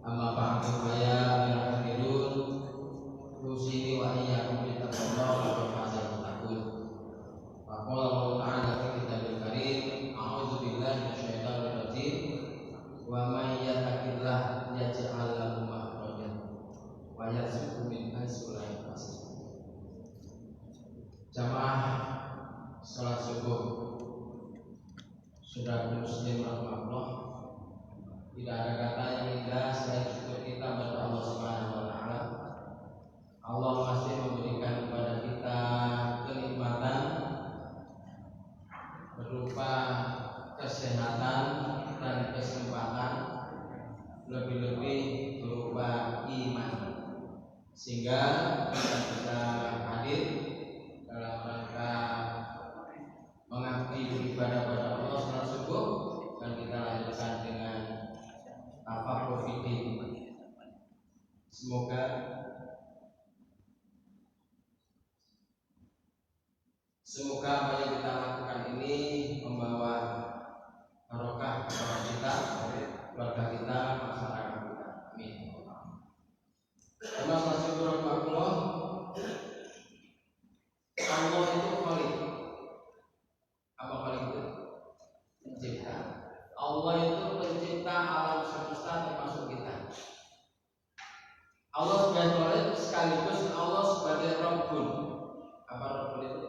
Amma ba'du ya ayyuhal rusini wa iyyakum bittaqwallahi wa fazal muttaqun. Wa qala Allah ta'ala fi kitabil karim, a'udzu billahi minasyaitonir rajim. Wa may yattaqillah yaj'al lahu makhrajan wa yarzuqhu min haitsu la yahtasib. Jamaah salat subuh, saudara muslim rahmatullah, tidak ada kata yang indah selain syukur kita kepada Allah Subhanahu wa taala. Allah masih memberikan kepada kita kenikmatan berupa kesehatan dan kesempatan, lebih-lebih berupa iman, sehingga kita bisa hadir dalam rangka mengabdi beribadah pada Allah salat subuh, dan kita lanjutkan dengan tafakkur fiddin. Semoga apa yang kita lakukan ini membawa barokah kepada kita, keluarga kita, masyarakat kita. Amin. Terima kasih Allah. Allah itu Khalik. Apa Khalik itu? Pencipta. Allah itu pencipta alam semesta termasuk kita. Allah sebagai Khalik sekaligus Allah sebagai Rabbun. Apa Rabbun itu?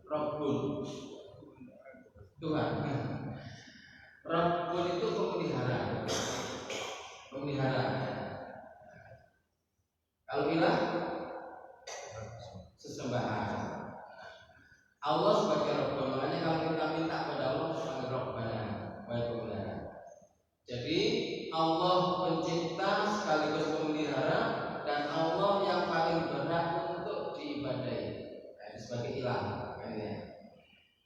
Rabbun, Tuhan. Rabbun itu pemelihara. Kalau ilah sesembahan. Allah sebagai Rabbun, makanya kalau kita minta pada Allah sebagai Rabbana, baik pemelihara. Jadi Allah pencipta sekaligus pemelihara, dan Allah yang paling berhak untuk diibadahi sebagai ilah.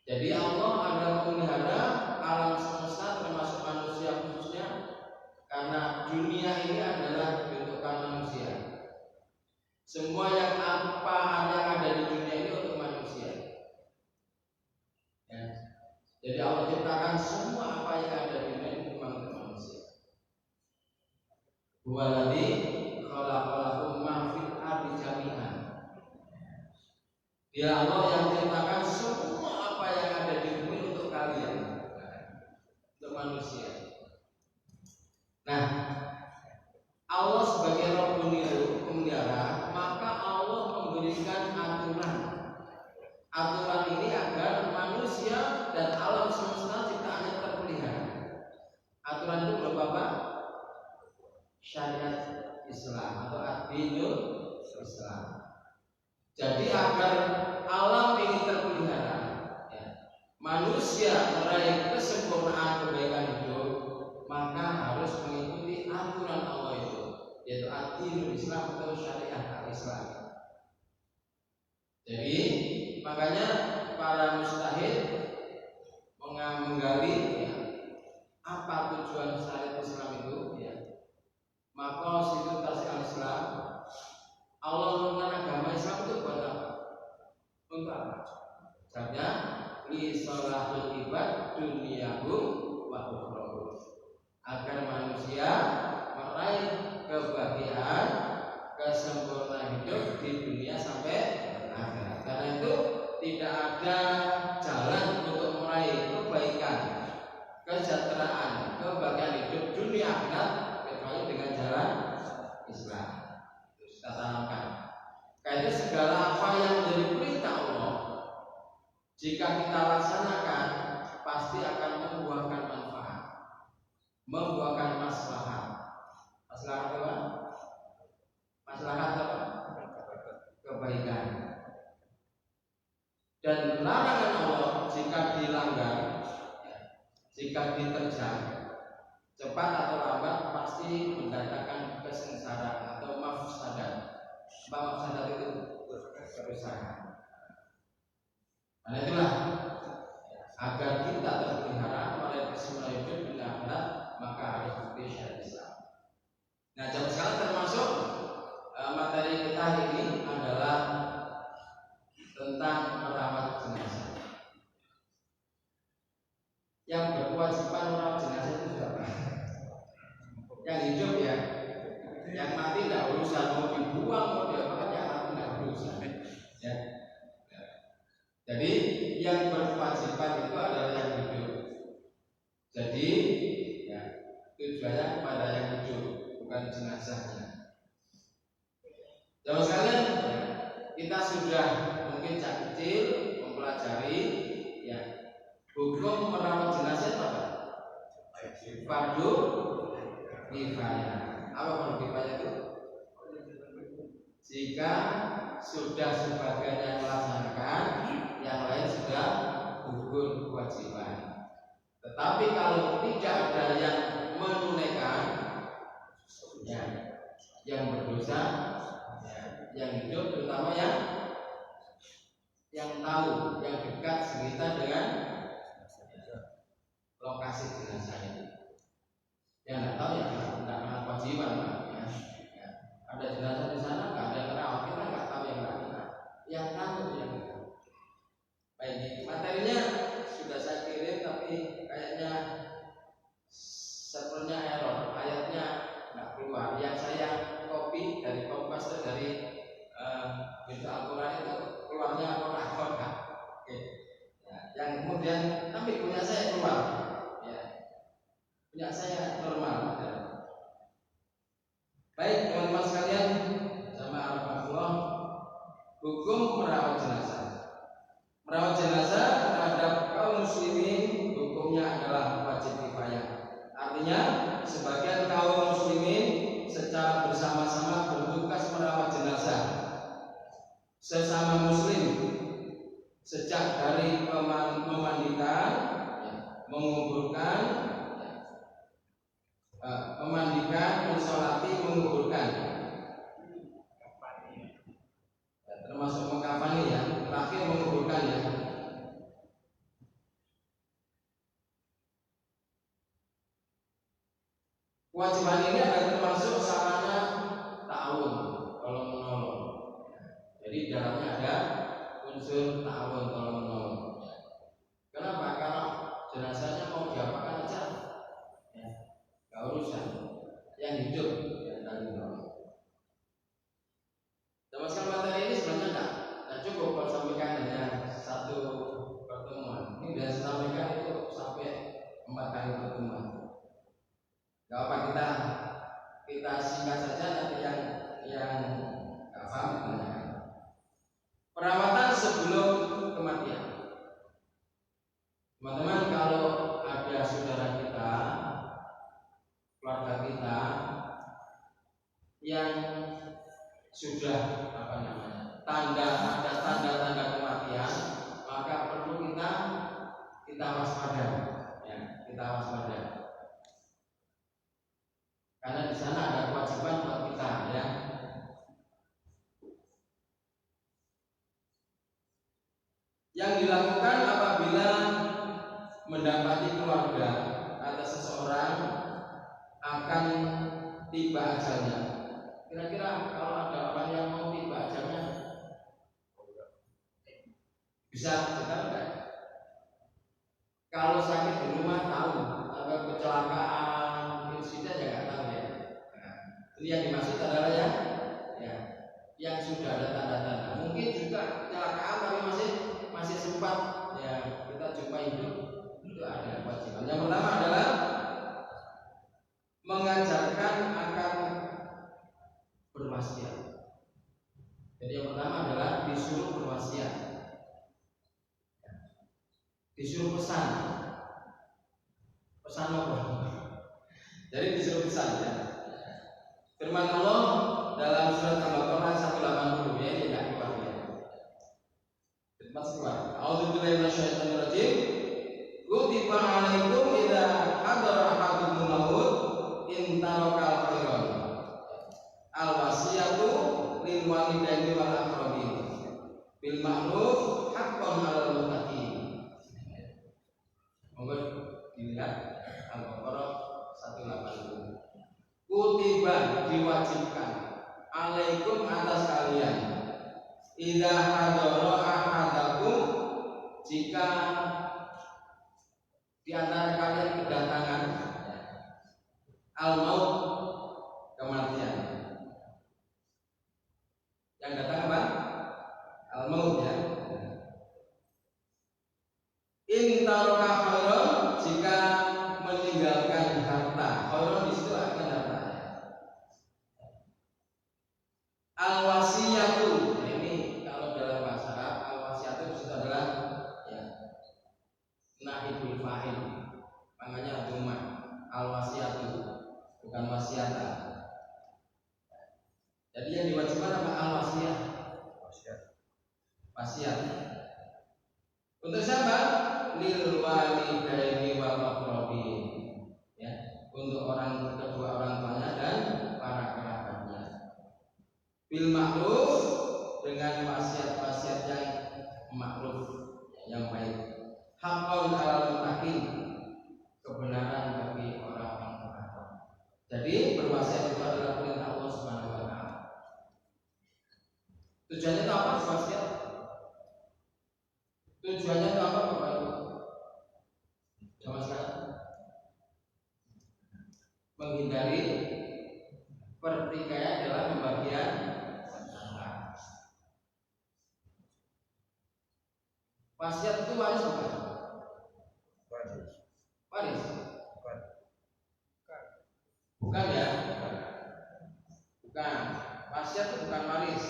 Jadi Allah adalah pemelihara alam semesta termasuk manusia khususnya, karena dunia ini adalah bentukan manusia. Semua yang ada di dunia ini untuk manusia. Ya. Jadi Allah ciptakan semua apa yang ada di dunia ini memang untuk manusia. Huwaladzi khalaqalakum ma fil ardi jami'an. Dia Allah yang menciptakan semua apa yang ada di bumi untuk kalian, untuk manusia. Nah, Allah sebagai Rabbun itu pemelihara, maka Allah memberikan aturan. Aturan ini agar manusia dan alam semesta ciptaannya terpelihara. Aturan itu berupa apa? Syariat Islam atau ad-dinul Islam. Jadi agar alam ini terpelihara, ya, manusia meraih kesempurnaan kebaikan hidup, maka harus mengikuti aturan Allah itu, yaitu ad-dinul Islam atau syariat al-Islam. Jadi makanya para mustahid menggali, ya, apa tujuan syariat Islam itu, ya. Maka situ al-Islam, Allah menurunkan agama Islam itu buat apa? Untuk apa? Jawabnya, li sholahul ibad dunyahum wa ukhrahum, agar manusia meraih kebahagiaan, kesempurnaan hidup di dunia sampai akhirat. Karena itu tidak ada jalan untuk meraih kebaikan, kesejahteraan, kebahagiaan hidup dunia akhirat kecuali dengan jalan Islam. Terus kita tanamkan. Karena segala apa yang menjadi perintah Allah, jika kita laksanakan, pasti akan membuahkan manfaat, membuahkan maslahat. Maslahat apa? Maslahat apa? Kebaikan. Dan larangan Allah jika dilanggar, jika diterjang, cepat atau lambat pasti mendatangkan kesengsaraan atau mafsadat. Apa mafsadat itu? Kerusakan. Karena itulah, agar kita terpelihara oleh keseimbangan hidup di akhirat, maka harus mengikuti syariat Islam. Nah, jam sekarang termasuk materi kita ini adalah tentang merawat jenazah. Yang berkewajiban kewajiban merawat jenazah itu siapa? Yang hidup ya, yang mati tidak urusan, mau dibuang mau diapakan, yang mati tidak urusan. Ya. Jadi yang berkewajiban itu adalah yang hidup. Jadi ya, tujuannya kepada yang hidup, bukan jenazahnya. Jamaah sekalian, ya, kita sudah mungkin sejak kecil mempelajari ya hukum merawat jenazah itu apa? Fardu kifayah. Apa fardu kifayah itu? Jika sudah sebagian yang melaksanakan, yang lain sudah gugur kewajiban. Tetapi kalau tidak ada yang menunaikan, ya, yang berdosa, ya, yang hidup, terutama yang tahu, yang dekat sekitar dengan lokasi jenazah itu. Yang tidak tahu ya tidak kena kewajiban, ya. Ya. Ada jenazah di sana, nggak ada terawat, kita nggak tahu yang lain. Yang tahu yang kita. Baik, materinya sudah saya kirim, tapi kayaknya servernya error, ayatnya nggak keluar. Yang saya copy dari Kompas dari Bintang Al-Quran itu keluarnya kotak. Oke. Ya, yang kemudian tapi punya saya keluar. Ya. Punya saya normal. Ya. Baik teman-teman sekalian, sama Allah, hukum merawat jenazah. Merawat jenazah terhadap kaum muslimin hukumnya adalah wajib kifayah. Artinya sebagian kaum muslimin secara bersama-sama bertugas merawat jenazah sesama muslim sejak dari memandikan, menguburkan, memandikan, mensolati, menguburkan, termasuk mengkafani ya, terakhir menguburkan ya. Kewajiban ini adalah termasuk sarana ta'awun tolong menolong. Jadi dalamnya ada unsur ta'awun tolong menolong. Kenapa? Kalau jenazahnya mau diapakan aja, ya, gak urusan. Yang hidup yang tadi menolong. Termasuk materi ini sebenarnya tidak cukup kalau sampaikan hanya satu pertemuan. Ini sudah sampaikan itu sampai 4 kali pertemuan. Gak apa kita singkat saja, nanti yang gak paham ditanyakan. Perawatan sebelum kematian. Teman-teman, kalau ada saudara kita, keluarga kita yang sudah tanda-tanda kematian, maka perlu kita waspada, ya, kita waspada. Karena di sana ada kewajiban buat kita, ya. Yang dilakukan apabila mendapati keluarga atau seseorang akan tiba ajalnya. Kira-kira kalau ada orang yang mau tiba ajalnya, bisa kita enggak? Kalau sakit di rumah tahu, atau kecelakaan, insiden ya nggak tahu ya. Nah, ini yang dimaksud adalah ya, yang sudah ada tanda-tanda. Mungkin juga kecelakaan tapi masih sempat ya kita jumpa hidup, itu ada kewajiban. Yang pertama adalah mengajarkan akan berwasiat. Jadi yang pertama adalah disuruh berwasiat, disuruh pesan apa? Jadi disuruh pesan ya. Firman Allah dalam surat Al-Baqarah 180 ya, ini tidak keluar ya. Masih keluar. A'udzubillahi minasyaitonir rajim. Kutiba 'alaikum idza hadara ahadakumul maut in taraka khairan al-wasiyatu lil walidaini wal aqrabin bil ma'ruf haqqan 'alal muttaqin. Monggo dilihat Al-Baqarah 180. Kutiba diwajibkan alaikum atas kalian idza hadara ahadakum jika di antara kalian kedatangan al-maut, kematian. Yang datang apa? Al-maut ya. In taraka khairan, jika meninggalkan harta. Khairan di situ artinya harta. Al-wasiyatu. Nah, ini kalau dalam bahasa Arab al-wasiyatu itu adalah ya naibul fa'il. Maknanya cuma al-wasiyatu, bukan wasiata. Jadi yang diwajibkan apa? Al-wasiyah. Wasiat. Untuk siapa? Lil walidaini wal aqrabin. Ya, untuk kedua orang tuanya dan para kerabatnya. Bil ma'ruf, dengan wasiat-wasiat yang ma'ruf, yang baik. Haqqan 'alal muttaqin, kebenaran bagi orang-orang bertakwa. Jadi berwasiat itu adalah perintah Allah Subhanahu wa taala. Tujuannya itu apa wasiat? Tujuannya itu apa Bapak Ibu? Sama sekali menghindari pertikaian dalam pembagian harta. Wasiat itu waris bukan? Waris? Bukan ya? Bukan. Wasiat itu bukan waris.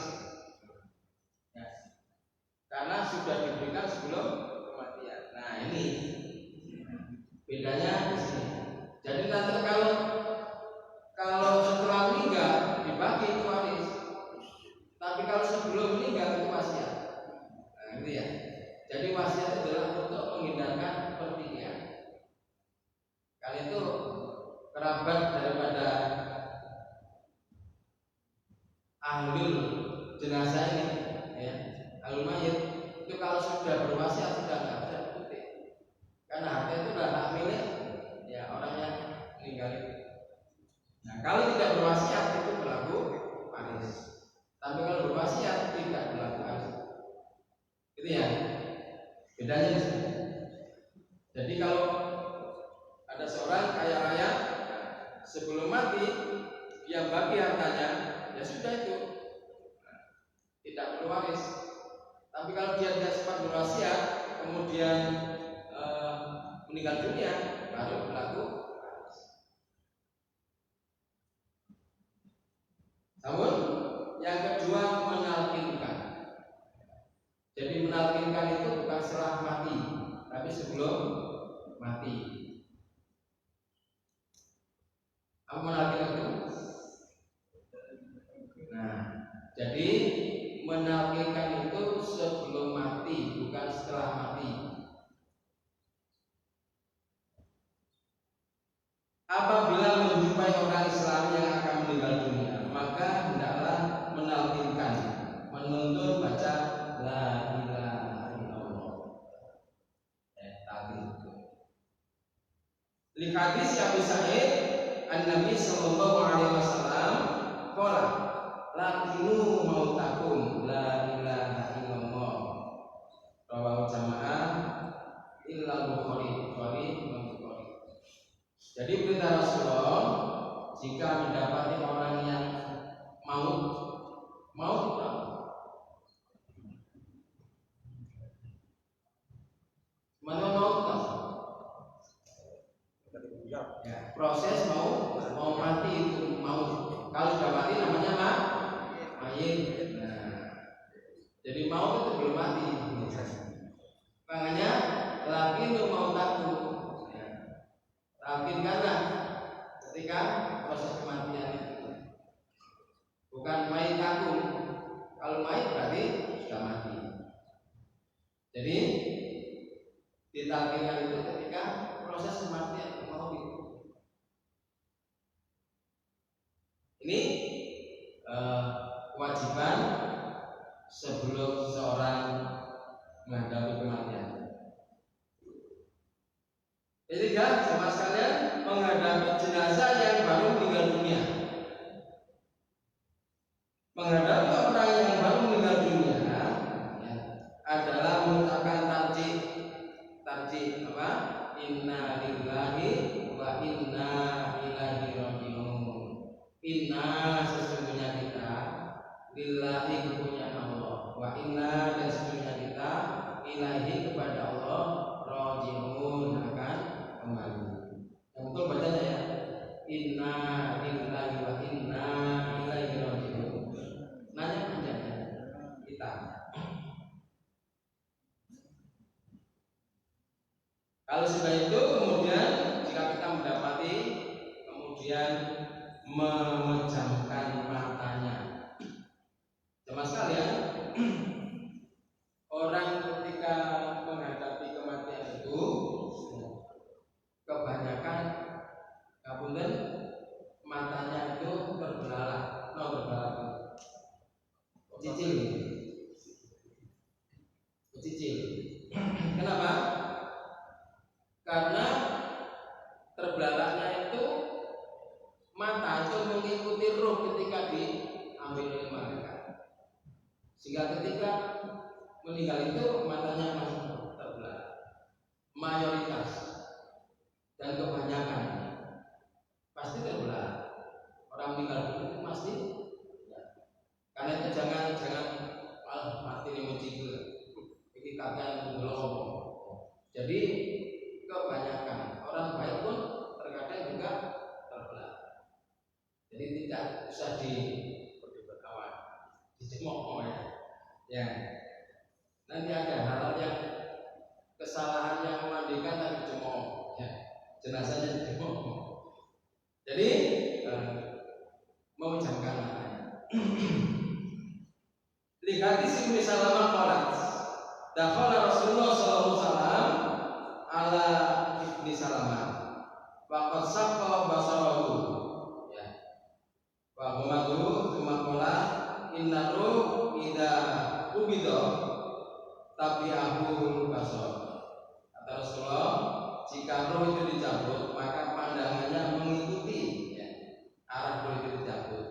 Ya. Karena sudah diberikan sebelum kematian. Nah ini bedanya di sini. Jadi nanti kalau setelah meninggal dibagi itu waris, tapi kalau sebelum meninggal itu wasiat. Nah gitu ya. Jadi wasiat adalah untuk menghindarkan pertikaian. Kali itu kerabat daripada ahli jenazah ini, ya, ahli mayit itu kalau sudah berwasiat sudah nggak bisa diikuti, karena harta itu sudah hak milik ya orang yang meninggal itu. Nah kalau tidak berwasiat itu berlaku waris, tapi kalau berwasiat tidak berlaku waris. Gitu ya, bedanya di sini. Jadi kalau ada seorang kaya raya sebelum mati dia bagi hartanya, ya sudah itu tidak perlu waris. Tapi kalau dia tidak sempat berwasiat kemudian meninggal dunia, baru berlaku waris. Namun yang kedua menalkinkan. Jadi menalkinkan itu bukan setelah mati, tapi sebelum mati. Apa menalkinkan itu? Nah, jadi menalkinkan itu sebelum mati, bukan setelah mati. Apabila menjumpai orang Islam yang akan meninggal dunia, maka hendaklah menalkinkan, menuntun baca la ilaha illallah. Talqin. Li hadis Abu Sa'id an-Nabi sallallahu alaihi wasallam qala lakinu mautakum la ilaha illallah. Rawahu jamaah illa Bukhari. Jadi perintah Rasulullah, jika mendapati orang yang maut itu mana maut kan? Ya, proses mau mati itu maut. Kalau sudah mati namanya mayit. Nah, jadi maut itu belum mati. Makanya lagi itu mau takut. Talkinkanlah ketika proses kematian itu. Bukan mayit takut. Kalau mayit berarti sudah mati. Jadi ditalkinkan itu ketika proses kematian mau itu. Ini kewajiban sebelum seseorang menghadapi kematian. Ketiga, sama sekalian menghadapi jenazah yang baru meninggal dunia. Menghadapi orang yang baru meninggal dunia adalah mengucapkan tarjih apa? Inna inna lillahi wa inna ilaihi raji'un. Nanya panjangnya kita. Kalau sudah itu kemudian jika kita mendapati kemudian memejamkan matanya. Jemaah sekalian, orang ketika menghadapi kematian itu kebanyakan kabunden matanya itu terbelalak, terbelalak, cicil, cicil. Kenapa? Karena terbelalaknya itu mata itu mengikuti ruh ketika diambil oleh malaikat, sehingga ketika meninggal itu matanya masih terbelalak, mayoritas dan kebanyakan pasti terbelalak. Orang meninggal itu pasti ya. Karena itu jangan mati ini mencicil ini katakan belum. Jadi kebanyakan orang baik pun terkadang juga terbelalak. Jadi tidak usah diperdebatkan, dicemooh ya. Nanti ada hal yang kesalahan yang memandikan tapi dicemooh ya. Jenazahnya dicemooh. Jadi memejamkan matanya. Lihat di sini Salamah qalat. Dakhala Rasulullah sallallahu alaihi wasallam ala Ibni Salamah. Waqad saqqa basarahu. Ya. Wa humadu tsumma qala inna ruh idza ubida tabi'ahul basar. Kata Rasulullah, jika roh itu dicabut maka pandangannya mengikuti ya, arah roh itu dicabut.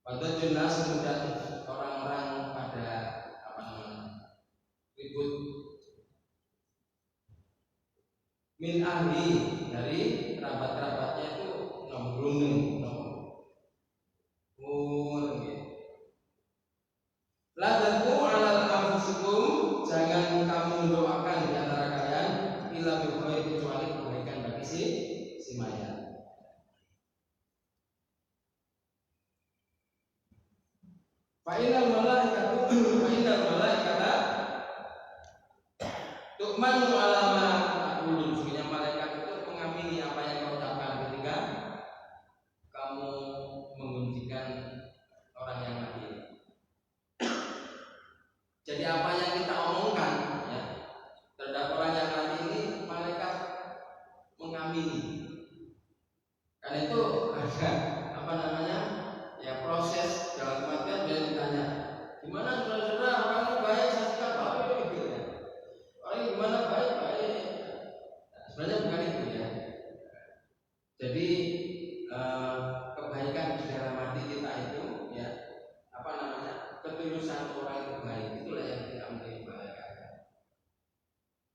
Pada jelas kemudian orang-orang pada ribut min ahli dari kerabat-kerabatnya itu nombrung la tad'u 'ala anfusikum, jangan kamu mendoakan di antara kalian illa bi khair, kecuali kebaikan bagi si mayat. Fa innal malaikata tu'manu 'ala ma taqulun, sesungguhnya malaikat itu mengamini apa yang kau ucapkan ketika kamu mengunjukkan orang yang mati. Jadi apa yang kita omongkan ya, terhadap orang yang mati ini malaikat mengamini. Karena itu ada ya proses dalam kematian. Dia ditanya, gimana saudara-saudara, orangnya baik, saya suka baik gitu ya. Orang gimana baik. Nah, sebenarnya bukan itu ya. Jadi kebaikan di dalam hati kita itu ya, ketulusan orang itu baik, itulah yang kita menjadi malaikat.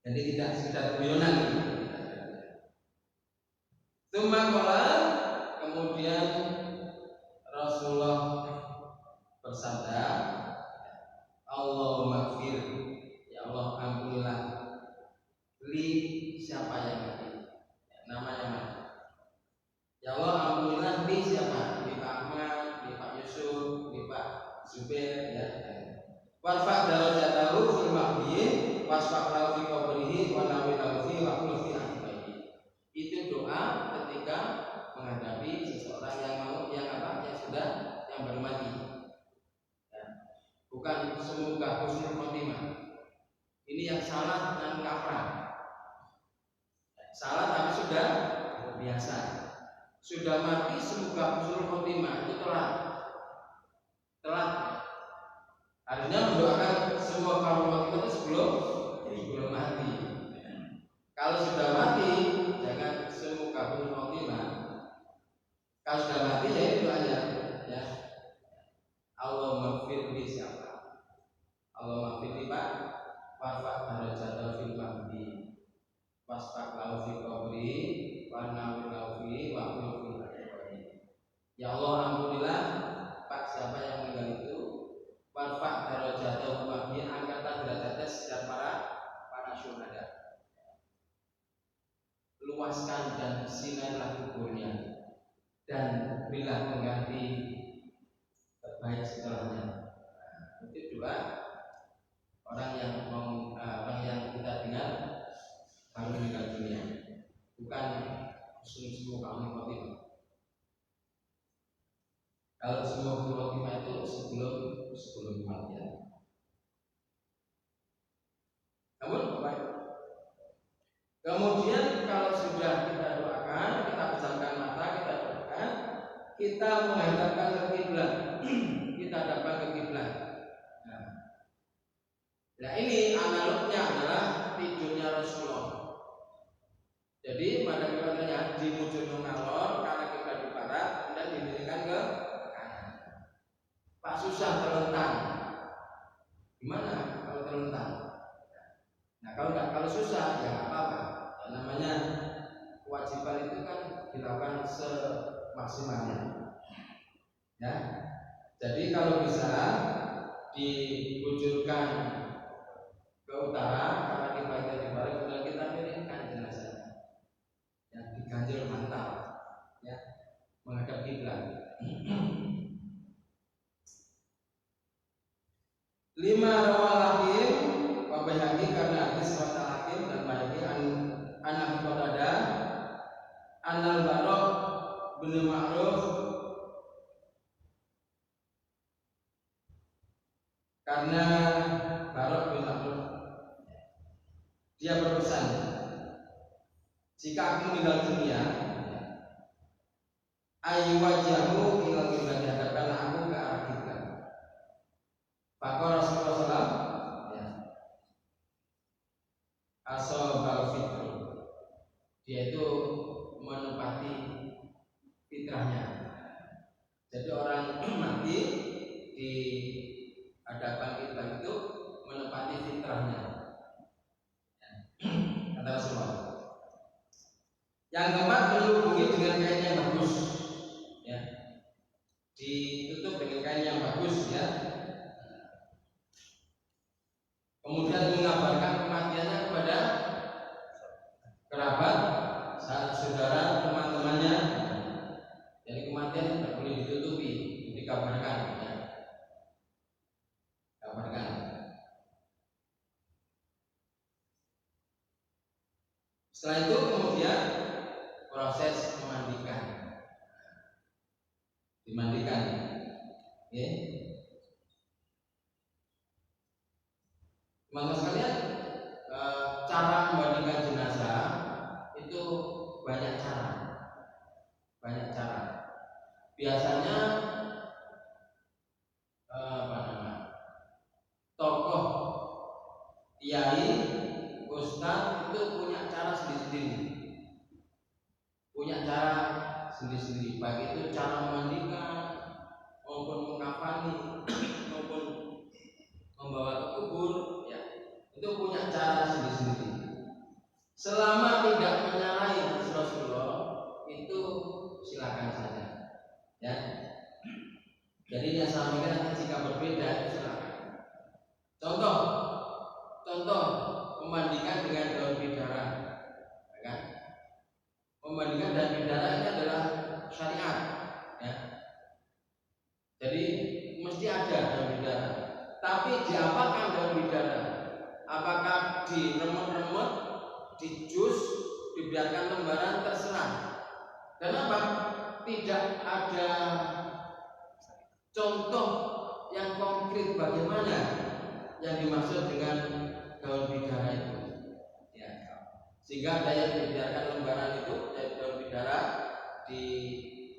Jadi tidak sekedar guyonan. Tsumma kemudian Rasulullah bersabda, Allahumma gfir, ya Allah ampunilah li, siapa yang mati, namanya mati. Ya Allah ampunilah li siapa, li Pak Ahmad, li Pak Yusuf, li Pak Zubair ya. Warfa darajatahu fil mahdiin wasfa lahu fi qabrihi wa nawi lahu fi wa qul fi akhihi. Itu doa ketika menghadapi seseorang yang sudah yang baru mati. Ya. Bukan semoga husnul khotimah. Ini yang salah dan kaprah. Salah tapi sudah biasa. Sudah mati semoga husnul khotimah itu telat. Harusnya mendoakan semua kaum khotimah itu sebelum mati. Kalau sudah mati jangan semoga husnul khotimah. Kalau sudah mati ya itu aja ya. Allahumma firli siapa? Allahumma firli Pak warfa darajatahu fil mahdi wasfa lahu fi qabri wa nawwir lahu fi wa qul fi akhihi. Ya Allah ampunilah Pak siapa yang meninggal itu, warfa darajatahu fil mahdi, angkatlah derajatnya sejak para syuhada. luaskan dan sinarlah kuburnya, dan berilah pengganti terbaik setelahnya. Itu dua orang yang kita dengar baru meninggal dunia, bukan semua kaum khotimah. Kalau semua khotimah itu sebelum kematian. Namun baik. Kemudian kalau sudah kita doakan, kita pejamkan mata, kita doakan, kita menghadapkan ke kiblat, kita hadapkan ke kiblat. Nah ini analognya adalah tidurnya Rasulullah. Jadi pada kiblatnya di mujudul ngalor karena kita di barat, dan dimiringkan ke kanan. Pak susah terlentang. Gimana kalau terlentang? Nah kalau susah ya nggak apa-apa. Ya, namanya kewajiban itu kan dilakukan semaksimalnya. Ya. Jadi kalau bisa dibujurkan ke utara karena kita di barat, kemudian kita miringkan jenazahnya. Ya, diganjel bantal. Ya, menghadap kiblat. 5 rawal Hakim wa Baihaqi karena hadis riwayat Hakim dan Baihaqi an Abi Qatadah Anal Barok bin Ma'ruf karena Barok bin Ma'ruf dia berpesan, jika aku meninggal dunia, ayu wajahmu ilal kiblat, hadapkanlah aku ke arah kiblat. Pakor Rasulullah SAW ya. Asobal fitru, dia itu menepati fitrahnya. Jadi orang mati di hadapan kiblat itu menepati fitrahnya. Kata Rasulullah. Yang keempat, dilubungi dengan kain yang bagus, ya. Ditutup dengan kain yang bagus, ya. Kemudian mengabarkan kematiannya kepada kerabat, saudara, teman-temannya. Jadi kematian tidak boleh ditutupi, dikabarkan, ya. Kabarkan. Setelah itu kemudian proses dimandikan, ya. Teman-teman sekalian, cara memandikan jenazah itu banyak cara. Biasanya tokoh, kiai, ustaz itu punya cara sendiri-sendiri. Baik itu cara memandikan maupun mengkafani maupun membawa ke kubur, ya. Itu punya cara sendiri-sendiri. Selama tidak menyalahi Rasulullah, itu silakan saja, ya. Jadi yang saya sampaikan jika berbeda itu silakan. Contoh memandikan dengan daun bidara, ya kan? Memandikan daun bidara ini adalah syariat, ya. Jadi mesti ada daun bidara. Tapi diapakan daun bidara? Apakah diremut-remut, dijus, dibiarkan lembaran, terserah. Kenapa? Tidak ada contoh yang konkret bagaimana yang dimaksud dengan daun bidara itu, ya. Sehingga ada yang dibiarkan lembaran itu dari daun bidara dipretesi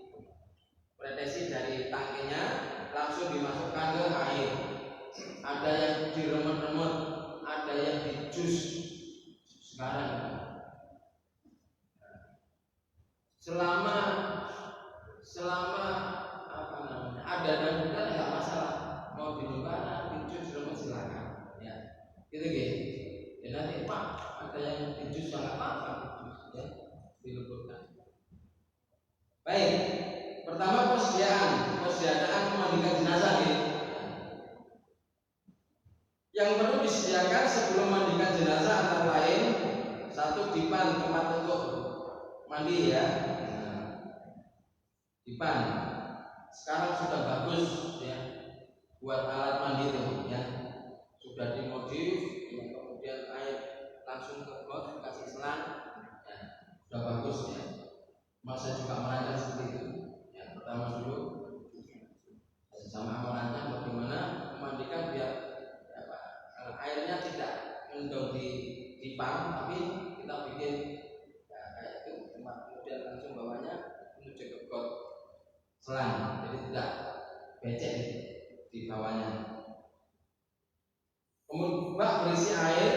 dari tangkinya langsung dimasukkan ke air. Ada yang diremut-remut, ada yang dijus. Sekarang selama ada daun bidara nggak masalah, mau di lembaran, dijus, diremut silakan, ya. Gitu. Ya nanti Pak ada yang dijus nggak apa-apa, ya, dilebutkan. Baik, pertama persediaan memandikan jenazah, ya. Yang perlu disediakan sebelum memandikan jenazah antara lain 1 dipan tempat untuk mandi ya. Nah, dipan. Sekarang sudah bagus ya buat alat mandi itu ya. Sudah dimodif, ya, kemudian air langsung ke got dikasih selang, ya, sudah bagus ya. Masa juga merancang seperti itu. Ya, pertama dulu sama merancang bagaimana memandikan biar ya, airnya tidak mendong di pam, tapi kita bikin ya, kayak itu, kemudian langsung bawahnya menuju ke got selang, jadi tidak becek di bawahnya. Kemudian bak berisi air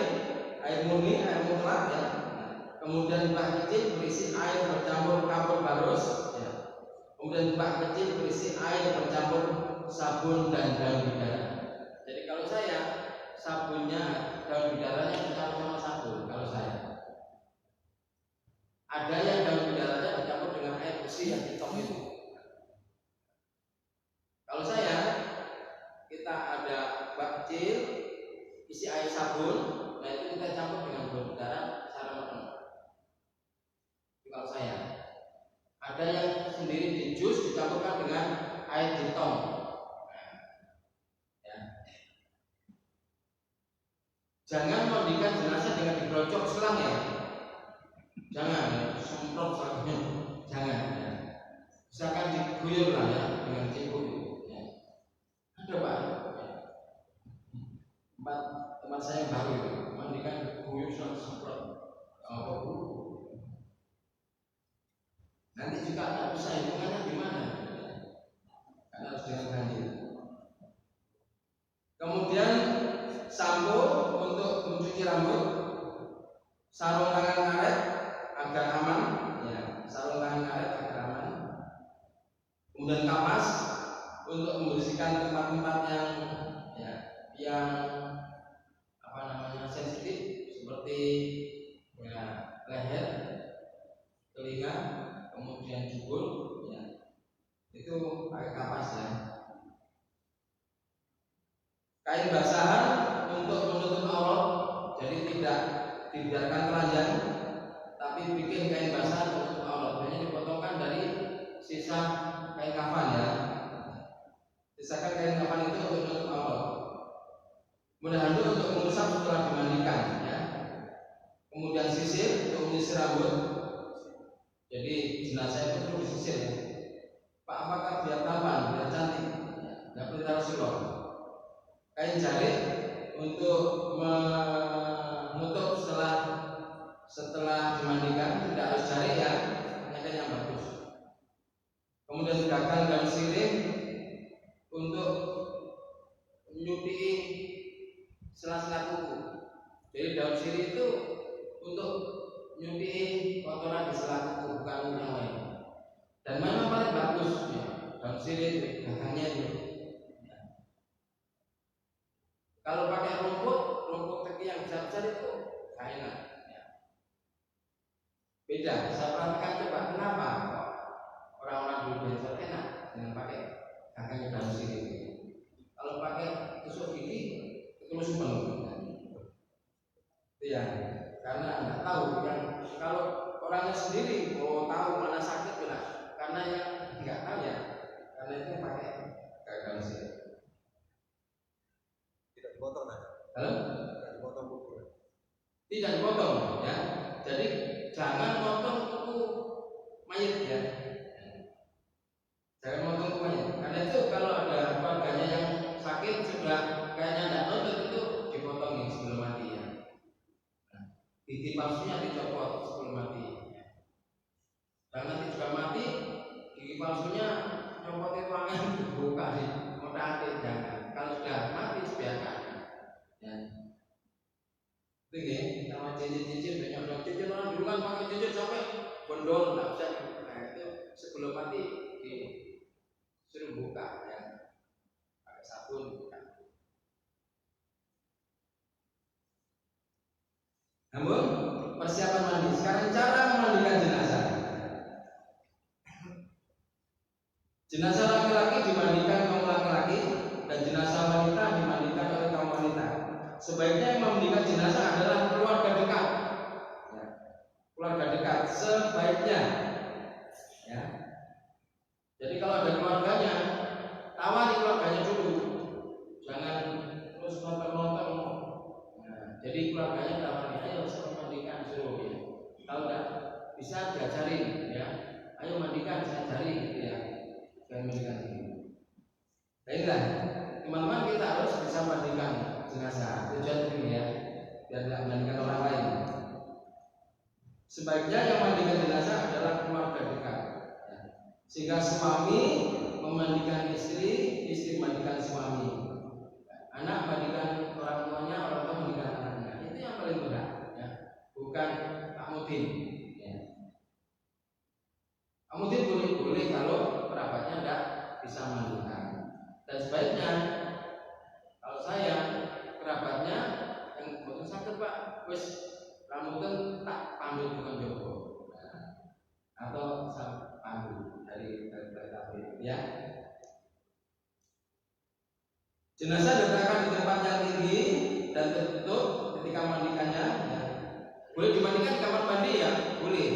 murni, air mutlak ya. Kemudian bak kecil berisi air bercampur kapur barus ya. Kemudian bak kecil berisi air bercampur sabun dan daun bidara. Jadi kalau saya sabunnya daun bidaranya dicampur sama sabun. Kalau saya ada yang daun bidaranya dicampur dengan air bersih yang hitam itu. Kalau saya kita ada bak kecil isi air sabun, nah itu kita campur dengan daun bidara secara matang. Kalau saya ada yang sendiri di jus dicampurkan dengan air jitong. Ya. Jangan mandikan jenazah dengan digerocok selang ya. Jangan ya, semprot selangnya. Jangan ya. Misalkan diguyur lah ya dengan cibuk. Ya. Ada Pak. Tempat saya yang baru itu mandikan diguyur selang semprot. Apa Bu? Nanti juga tak bisa hitungannya gimana? Karena harus dengan ganjil. Kemudian sampo untuk mencuci rambut, sarung tangan karet agar aman, ya, sarung tangan karet agar aman. Kemudian kapas untuk membersihkan tempat-tempat yang apa namanya sensitif seperti ya, leher, telinga, kemudian jubul, ya, itu pakai kapas ya. Kain basahan untuk menutup aurat, jadi tidak dibiarkan telanjang, tapi bikin kain basahan untuk aurat. Hanya dipotongkan dari sisa kain kafan ya. Sisakan kain kafan itu untuk menutup aurat. Kemudian handuk untuk mengusap setelah dimandikan ya. Kemudian sisir untuk menyisir rambut. Jadi jenazah itu perlu disisir ya. Pak, apakah biar tampan, biar cantik? Tidak perlu Rasulullah. Kain jarit untuk menutup setelah dimandikan, tidak harus jarit ya, hanya kain yang bagus. Kemudian gagang dan sirih untuk menyuti sela-sela kuku. Jadi daun sirih itu untuk menyuti kotoran di sela kuku, bukan yang lain. Dan mana paling bagus ya, daun sirih gagangnya itu. Kalau pakai rumput teki yang besar-besar itu gak enak ya. Beda, saya perhatikan coba kenapa orang-orang dulu biasa enak dengan pakai gagangnya daun sirih. Kalau pakai tusuk gigi terus penuh. Ya, karena nggak tahu yang kalau orangnya sendiri mau tahu mana sakit benar, karena yang nggak tahu ya, karena itu pakai gagang sirih. Dipotong aja. Halo? Tidak dipotong kuku. Tidak dipotong ya. Jadi jangan potong kuku mayat ya. Jangan potong kuku mayat. Karena itu kalau ada keluarganya yang sakit sudah kayaknya tidak nonton itu dipotongin sebelum mati ya. Nah, gigi palsunya dicopot sebelum mati. Dan nanti juga mati gigi palsunya copot itu angin dibuka di otak jangan. Kalau sudah mati biarkan. Ya. Itu ya, sama cincin banyak cincin orang dulu kan pakai cincin sampai bondol nggak bisa. Nah itu sebelum mati disuruh buka ya, pakai sabun. Namun persiapan mandi. Sekarang cara memandikan jenazah. Jenazah laki-laki dimandikan kaum laki-laki dan jenazah wanita dimandikan oleh kaum wanita. Sebaiknya yang memandikan jenazah adalah keluarga dekat. Ya. Keluarga dekat. sebaiknya. Ya. Jadi kalau ada keluarganya, tawari keluarganya dulu, jangan terus nonton. Nah, jadi keluarganya tawari, ayo mandikan suruh ya. Kalau enggak bisa diajarin ya, ayo mandikan saya cari gitu ya, jangan mandikan sendiri. Baiklah, teman-teman, kita harus bisa mandikan jenazah. Tujuan ini ya, biar tidak mandikan orang lain. Sebaiknya yang mandikan jenazah adalah keluarga dekat, ya. Sehingga suami memandikan istri, istri memandikan suami, anak mandikan orang tuanya, orang tua mandikan anaknya. Itu yang paling benar, ya. Bukan Pak Mudin. Ya. Pak Mudin boleh kalau kerabatnya tidak bisa mandikan. Dan sebaiknya kalau saya kerabatnya yang boten sakit Pak, wis rambutan tak panggil bukan Joko, nah, atau panggil dari tabir ya. Jenazah diletakkan di tempat yang tinggi dan tertutup ketika mandikannya. Ya. Boleh dimandikan di kamar mandi ya, boleh.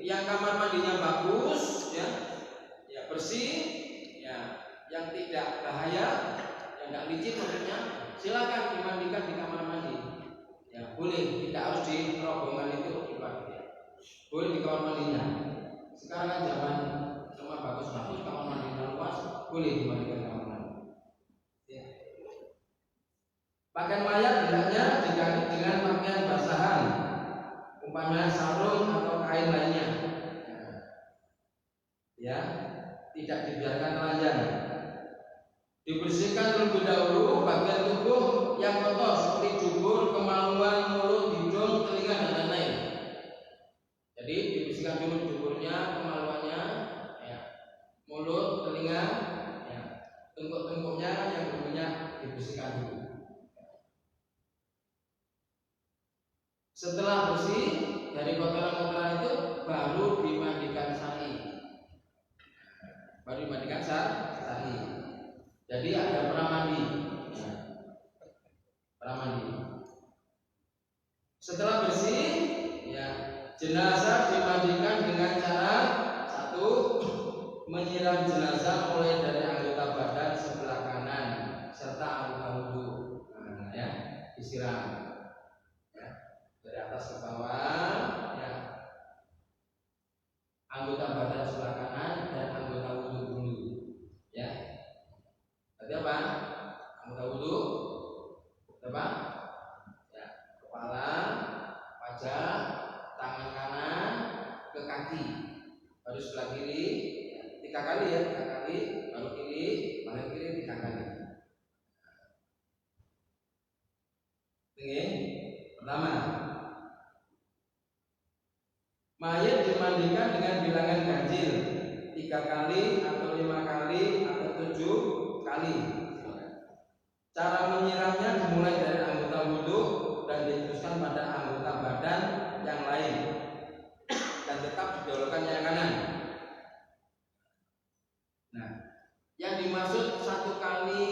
Yang kamar mandinya bagus ya, ya bersih, ya, yang tidak bahaya, yang tidak licin maksudnya, silakan dimandikan di kamar mandi. Ya, boleh, tidak harus di rombongan itu dipakai. Boleh di kamar mandinya. Sekarang kan zaman bagus-bagus, kamar mandinya luas, boleh dimandikan di kamar mandi. Ya. Pakaian mayat hendaknya diganti dengan pakaian basahan, umpamanya sarung atau kain lainnya. Ya, tidak dibiarkan telanjang. Dibersihkan terlebih dahulu bagian tubuh yang kotor seperti dubur, kemaluan, mulut, hidung, telinga dan lain-lain. Jadi dibersihkan dulu duburnya, kemaluannya, ya, mulut, telinga, ya, tengkuk-tengkuknya yang dulunya dibersihkan dulu. Setelah bersih dari kotoran-kotoran itu baru dimandikan syar'i. Baru dimandikan syar'i. Jadi ada pramandi. Ya. Pramandi. Setelah bersih, ya, jenazah dimandikan dengan cara satu, menyiram jenazah mulai dari anggota badan sebelah kanan serta anggota wudhu. Nah, ya, disiram. Ya, dari atas ke bawah, ya. Anggota badan sebelah kanan dan anggota wudhu dulu. Ya. Berarti apa? Anggota wudhu, apa? Ya, kepala, wajah, tangan kanan, ke kaki, baru sebelah kiri, ya, 3 kali ya, 3 kali, baru kiri, paling kiri 3 kali. Oke, pertama, mayat dimandikan dengan bilangan ganjil 3 kali atau 5 kali atau 7 kali. Cara menyiramnya dimulai dari anggota wudhu dan diteruskan pada anggota badan yang lain dan tetap didahulukan yang kanan. Nah, yang dimaksud 1 kali,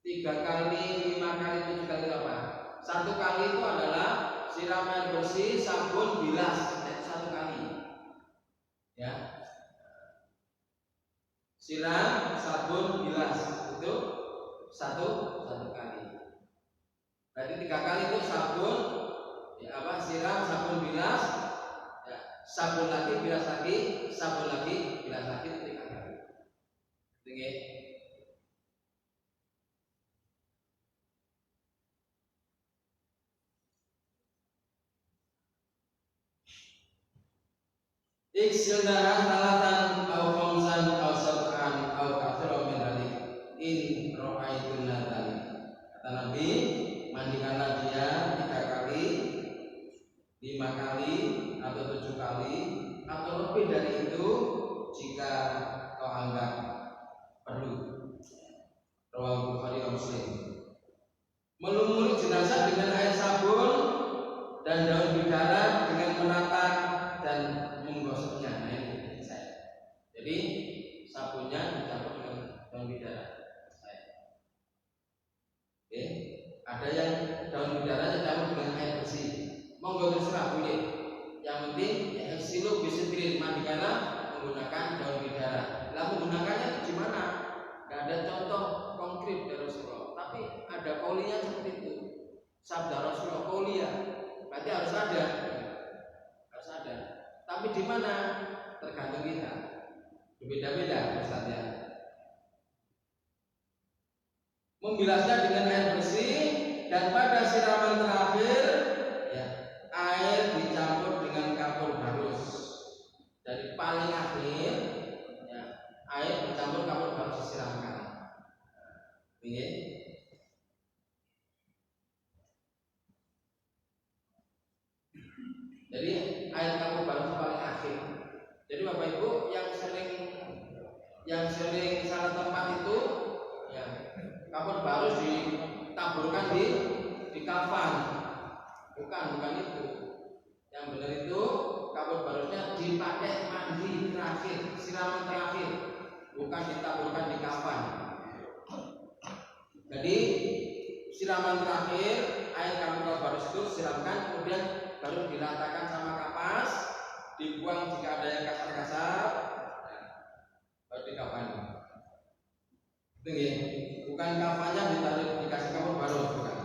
3 kali, 5 kali, 7 kali itu apa? 1 kali itu adalah siram air bersih, sabun, bilas, itu 1 kali. Ya. Siram, sabun, bilas itu satu kali. Berarti 3 kali itu sabun, ya apa? Siram, sabun, bilas, ya, sabun lagi, bilas lagi, sabun lagi, bilas lagi itu 3 kali. Oke. Iksilnaha salatan au khamsan au sab'an au katsiran min dzalik in ra'aitun dzalik. Kata Nabi, mandikanlah dia 3 kali, 5 kali atau 7 kali atau lebih dari itu jika kau anggap perlu. Rawahu Bukhari dan Muslim. Melumuri jenazah dengan air sabun dan daun bidara dengan menata dan menggosoknya. Nah, ini saya. Jadi sabunnya dicampur dengan daun bidara. Oke, ada yang daun bidara dicampur dengan air bersih. Monggo terserah boleh. Yang penting ada kaulinya seperti itu. Sabda Rasulullah kauliya, berarti harus ada. Tapi di mana? Tergantung kita. Berbeda-beda Ustaznya. Membilasnya dengan air bersih dan pada siraman terakhir ya, air dicampur dengan kapur barus. Dari paling akhir ya, air bercampur kapur barus disiramkan. Oke. Jadi air kapur barus paling akhir. Jadi Bapak Ibu yang sering salah tempat itu ya, kapur barus ditaburkan di kafan. Bukan itu. Yang benar itu kapur barusnya dipakai mandi terakhir, siraman terakhir, bukan ditaburkan di kafan. Jadi siraman terakhir air kapur barus itu siramkan, kemudian baru diratakan sama kapas, dibuang jika ada yang kasar-kasar, baru dikafani. Itu ya, bukan kafannya ditarik dikasih kapur barus, bukan.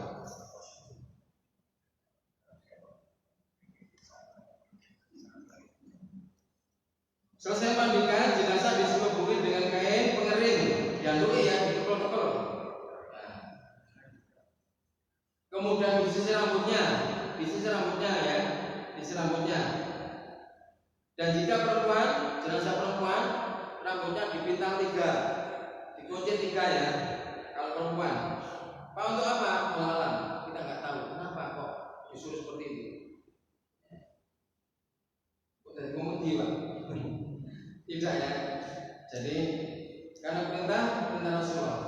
Selesai mandikan, jenazah diselubungi dengan kain pengering, diandui ya, dipukul-pukul. Kemudian disisir rambutnya ya, disisir rambutnya. Dan jika jenazah perempuan, rambutnya dipintal 3, dikunci 3 ya. Kalau perempuan, Pak untuk apa? Wallahualam, kita nggak tahu kenapa kok disuruh seperti itu. Kok dari ngomong Pak? Tidak ya. Jadi karena perintah Rasulullah.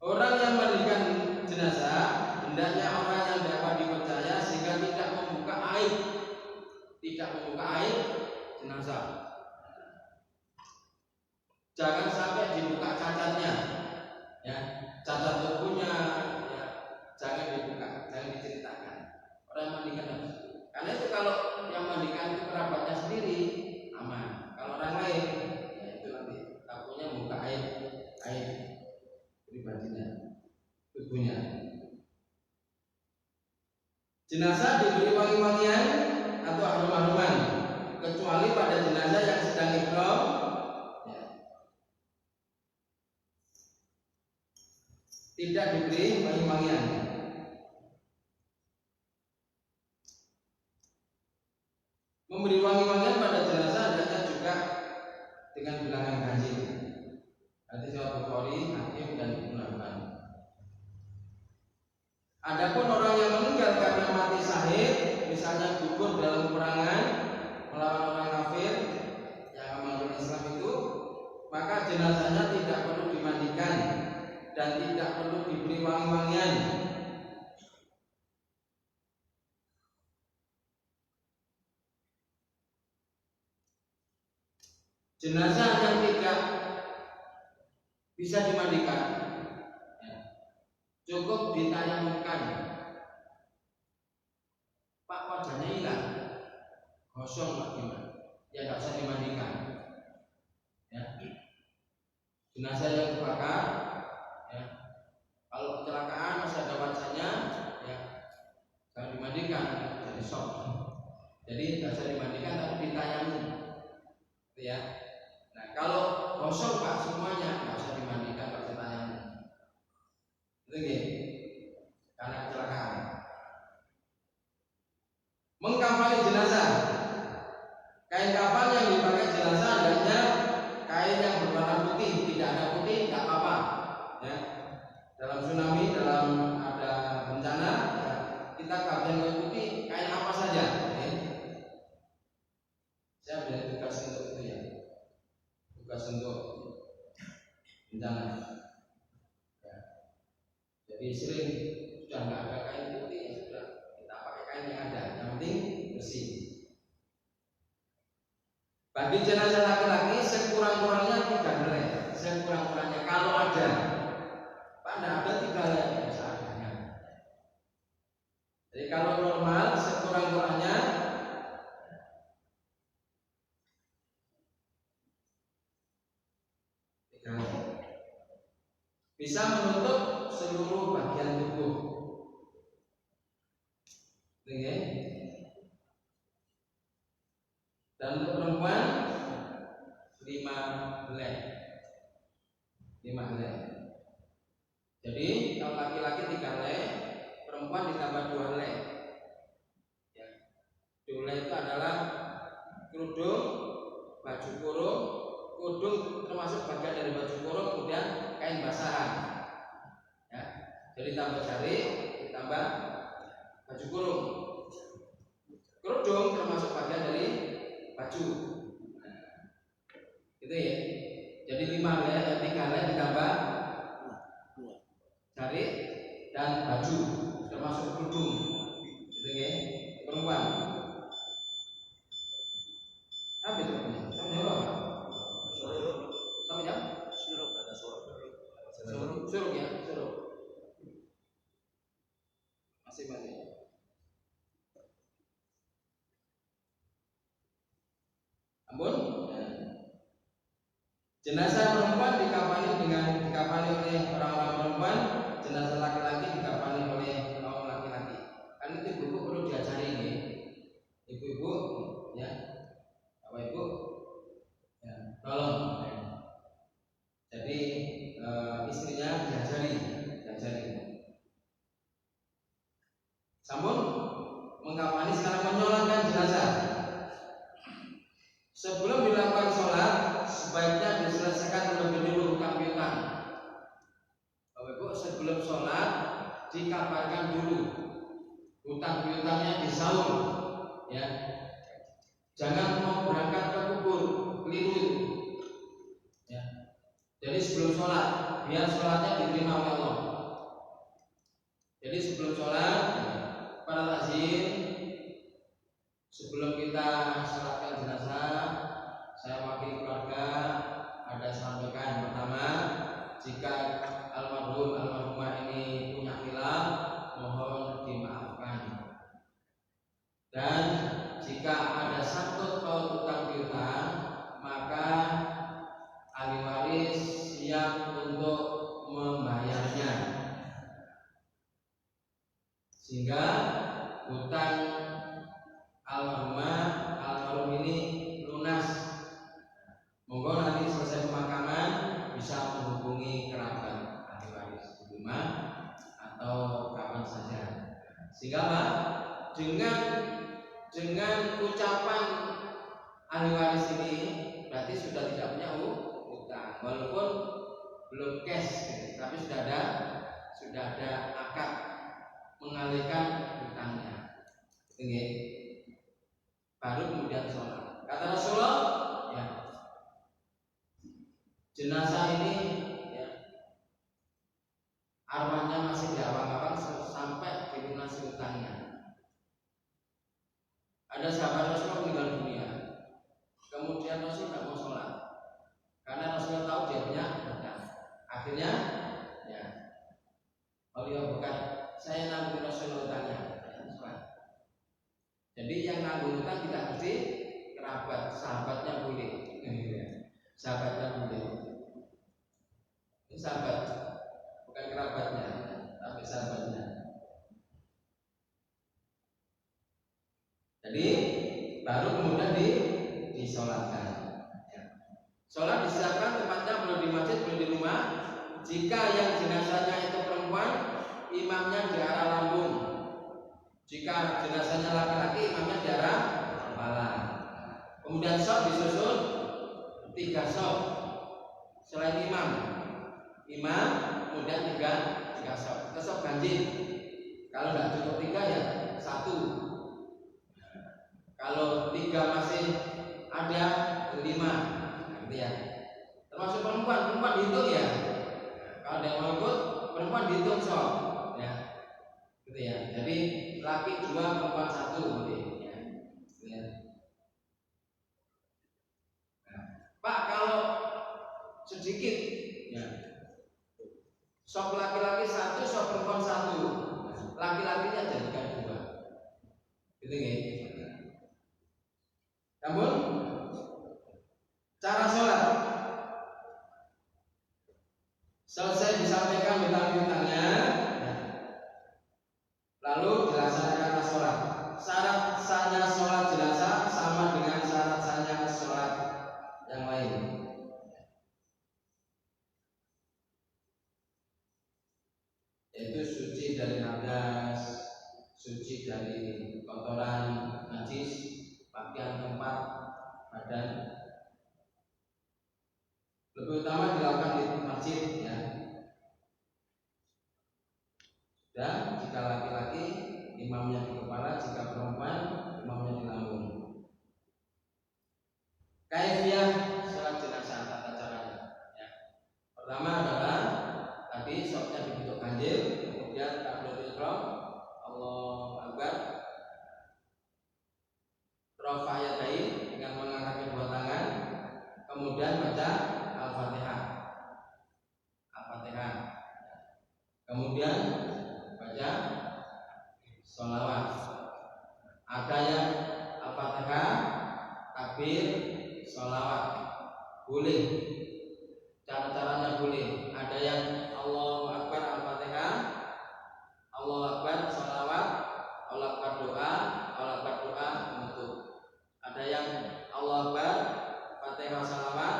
Orang yang mandikan jenazah hendaknya orang yang dapat dipercaya sehingga tidak membuka aib jenazah. Jangan sampai dibuka cacatnya, ya, cacat tubuhnya, ya, jangan dibuka, jangan diceritakan. Orang yang mandikan harus. Karena itu kalau yang mandikan itu kerabatnya sendiri aman. Kalau orang lain, ya itu nanti takutnya membuka aib pribadinya, tubuhnya. Jenazah diberi wangi-wangian atau harum-haruman kecuali pada jenazah yang sedang ihram ya, tidak diberi wangi-wangian. Memberi wangi-wangian pada jenazah hendaknya juga dengan bilangan ganjil. Hadis riwayat Bukhari, Hakim dan Ibnu Hibban. Adapun orang yang meninggal karena mati syahid, misalnya gugur dalam peperangan melawan orang kafir yang amal Islam itu, maka jenazahnya tidak perlu dimandikan dan tidak perlu diberi wangi-wangian. Jenazah yang tidak bisa dimandikan cukup ditayamumkan. Pak wajahnya hilang, gosong Pak gimana? Ya nggak usah dimandikan. Ya. Jenazah yang terbakar, ya, kalau kecelakaan masih ada wajahnya, ya jangan dimandikan, jadi shock. Jadi nggak usah dimandikan tapi ditayamum, ya. Nah kalau gosong Pak semuanya nggak usah dimandikan, nggak usah tayamum. Oke, karena kecelakaan. Mengkafani jenazah. Kain kafan yang dipakai jenazah hendaknya kain yang berwarna putih, tidak ada putih, tidak apa-apa. Ya. Dalam tsunami, dalam ada bencana, ya, kita kafan kain putih, kain apa saja. Ya. Saya menjadi tugas untuk itu ya, tugas untuk bencana. Jadi sering sudah nggak ada kain putih, ya sudah kita pakai kain yang ada, yang penting bersih. Bagi jenazah laki-laki sekurang-kurangnya 3 helai, sekurang-kurangnya kalau ada. Pak tidak ada 3 helai seadanya. Jadi kalau normal sekurang-kurangnya 3 helai. bisa menutup seluruh bagian tubuh. Oke. Dan untuk perempuan 5 helai. Jadi kalau laki-laki 3 helai, perempuan ditambah 2 helai. Ya. 2 helai itu adalah kerudung, baju kurung termasuk bagian dari baju kurung, kemudian kain basahan. Ya. Jadi tambah jari, ditambah baju kurung. Kerudung termasuk bagian dari baju. Gitu ya. Jadi 5 helai, 3 helai ditambah jari dan baju termasuk kerudung. Gitu ya. Perempuan. Habis waktunya. Sampai jam berapa? Sampai jam? Suruh ada suruh. Suruh ya, suruh. Masih. Ampun. Jenazah perempuan dikafani oleh orang-orang perempuan, jenazah laki-laki dikafani oleh kaum laki-laki. Kan itu ibu-ibu perlu diajari ini. Ibu-ibu, ya, Bapak Ibu, ya, tolong. Ya. Jadi istrinya diajari. Sampun mengkafani sekarang menyolatkan jenazah. Sebelum dilakukan sholat, sebaiknya diselesaikan terlebih dulu hutang piutang. Bapak Ibu, sebelum sholat dikabarkan dulu hutang piutangnya disaur, ya. Jangan mau berangkat ke kubur, keliru. Ya. Jadi sebelum sholat, biar sholatnya diterima oleh Allah. Jadi sebelum sholat, para takzim, sebelum kita sholatkan jenazah, saya wakil keluarga ada sampaikan. Pertama, jika almarhumah ini punya khilaf, mohon dimaafkan. Dan jika ada sangkut paut utang piutang, maka ahli waris siap untuk membayarnya, sehingga hutang almarhum ini lunas. Monggo nanti selesai pemakaman bisa menghubungi kerabat ahli waris di rumah atau kapan saja. Sehingga Pak, dengan ucapan ahli waris ini berarti sudah tidak punya hutang, walaupun belum cash, gitu, tapi sudah ada akad mengalihkan hutangnya. Oke. Baru kemudian sholat. Kata Rasulullah, ya, jenazah ini, ya, arwahnya masih diawang-awang sampai dilunasi hutangnya. Ada sahabat Rasulullah meninggal dunia, kemudian Rasul tidak mau sholat karena Rasul tahu dia punya hutang. Akhirnya, ya, beliau bukan saya nanggung Rasul hutangnya. Jadi yang nanggung hutang tidak mesti kerabat, sahabatnya boleh. Sahabatnya boleh. Ini sahabat, bukan kerabatnya, tapi sahabatnya. Jadi baru kemudian disolatkan. Ya. Sholat disiapkan tempatnya boleh di masjid, boleh di rumah. Jika yang jenazahnya itu perempuan, imamnya di arah lambung. Jika jenazahnya laki-laki, imamnya di arah kepala. Kemudian shaf disusun 3 shaf. Selain imam, kemudian 3 shaf. Shaf ganjil. Kalau tidak cukup 3 ya 1. Kalau 3 masih ada 5, gitu ya. Termasuk perempuan dihitung ya. Kalau ada yang mau ikut, perempuan dihitung shaf, ya. Gitu ya. Jadi laki 2, perempuan 1 boleh, ya. Ya. Nah, Pak, kalau sedikit, ya, shaf laki-laki 1, shaf perempuan 1, laki-lakinya jadikan 2, gitu ya. Namun cara sholat selesai disampaikan dan lebih utama dilakukan di masjid ya. Dan jika laki-laki imamnya di kepala, jika perempuan imamnya di lambung. Kaifiyah sholat jenazah tata caranya. Ya. Pertama adalah tadi sholatnya dibentuk ganjil, kemudian takbiratul ihram, Allahu Akbar, rafa yadain dengan mengangkat kedua tangan, kemudian baca Al-Fatihah. Al-Fatihah. Kemudian baca sholawat. Ada yang Al-Fatihah, takbir, sholawat. Boleh. Cara-caranya boleh. Ada yang Allahu Akbar Al-Fatihah, Allahu Akbar sholawat, Allahu Akbar doa, Allahu Akbar doa menutup. Ada yang Allahu Akbar Fatihah sholawat,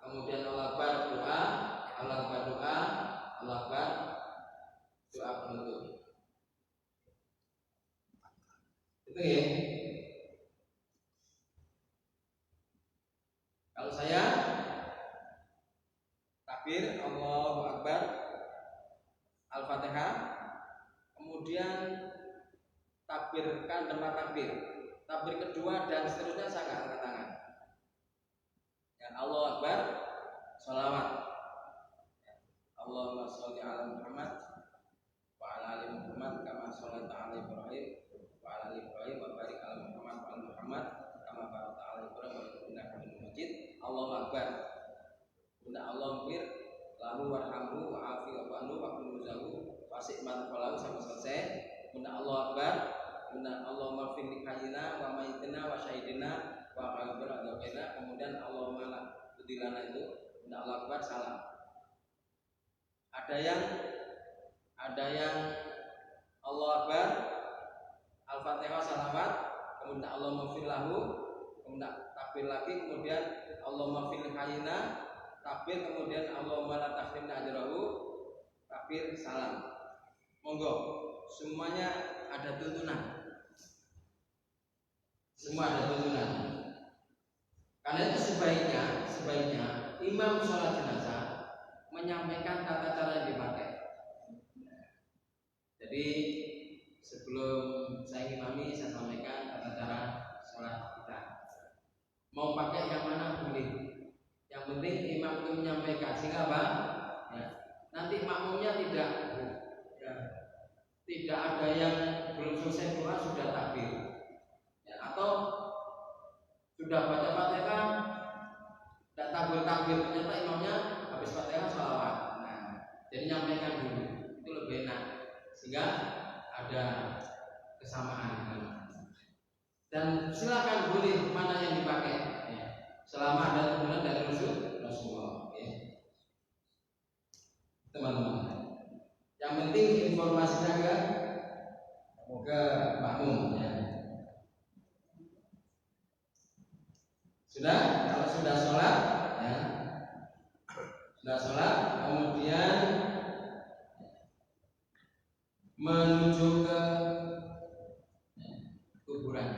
kemudian Allahu Akbar doa, Allahu Akbar doa, Allahu Akbar doa penutup. Itu ya. Kalau saya takbir Allahu Akbar Al-Fatihah, kemudian takbirkan tempat takbir. Takbir kedua dan seterusnya saya nggak angkat tangan. Ya, Allahu Akbar sholawat. Allahumma sholli ala Muhammad wa ala ali Muhammad kama sholaita ala Ibrahim wa ala ali Ibrahim wa barik ala Muhammad wa ala Muhammad kama barakta ala Ibrahim wa innaka Hamidum Majid. Allahu Akbar. Inna Allah mir lahu warhamhu wa afi wa anhu wa kunzahu fasik man falahu sampai selesai. Inna Allah Akbar. Inna Allahumma fir li hayyina wa mayyitina wa syahidina wa qalbina adzaqina. Kemudian Allahumma la tudilana itu Inna Allah Akbar salam. Ada yang Allah Akbar Al-Fatihah salawat, kemudian Allahumma fir lahu, kemudian takbir lagi, kemudian Allahumma fir li hayyina takbir, kemudian Allahumma la tahrimna ajrahu, takbir salam. Monggo, semuanya ada tuntunan. Semua ada tuntunan. Karena itu sebaiknya imam sholat jenazah menyampaikan tata cara yang dipakai. Jadi sebelum saya ngimami, saya sampaikan tata cara sholat kita. Mau pakai yang mana boleh. Yang penting imam itu menyampaikan, sehingga apa? Ya, nanti makmumnya tidak ada yang belum selesai doa sudah takbir, ya, atau sudah baca Fatihah tidak takbir ternyata imamnya habis Fatihah sholawat. Nah, jadi nyampaikan dulu itu lebih enak sehingga ada kesamaan. Dan silakan boleh mana yang dipakai. Ya. Selama ada tuntunan dari Rasulullah, ya. Teman-teman. Yang penting informasinya ke makmum, ya. Sudah, kalau sudah sholat, ya. Sudah sholat, kemudian menuju ke kuburan.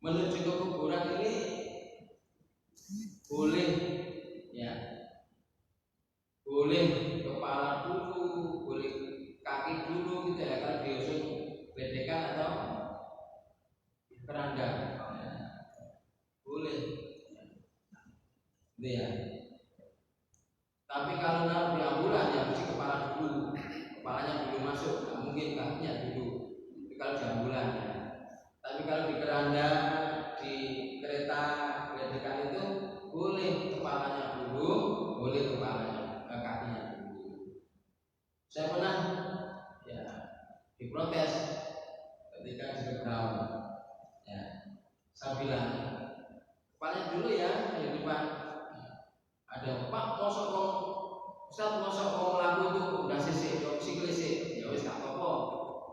Menuju ke kuburan ini boleh, ya, boleh kepala dulu, boleh kaki dulu, gitu ya, kalau diusung bedekan atau keranda, ya, boleh, gitu ya. Tapi kalau naruh di ambulan ya mesti kepala dulu, kepalanya dulu masuk, nggak mungkin kakinya dulu. Itu kalau di ambulan, ya. Tapi kalau di keranda, di kereta bedekan itu boleh kepalanya dulu, boleh kakinya dulu. Saya pernah ya diprotes ketika di ground, ya, saya bilang kepalanya dulu ya di depan. Ada Pak mosok wong Ustaz mosok wong lagu itu udah sisik siklisik, ya wis gak apa-apa,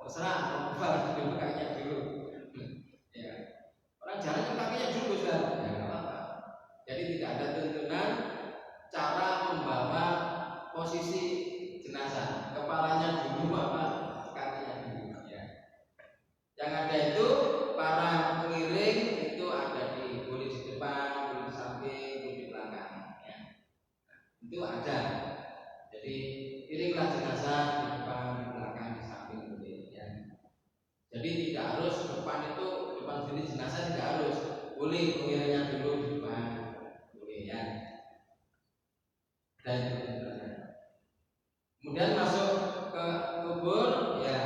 terserah kepala dulu kakinya dulu. Ya. Orang jalan kan kakinya dulu Ustaz. Ya enggak apa-apa. Jadi tidak ada tuntunan cara membawa posisi jenazah, kepalanya dulu apa kakinya dulu, ya. Yang ada itu para pengiring itu ada boleh di itu ada. Jadi iringlah jenazah di depan, di belakang, di samping boleh ya. Jadi tidak harus depan sini jenazah tidak harus, boleh mengiringnya dulu di depan boleh ya. Dan kemudian masuk ke kubur ya,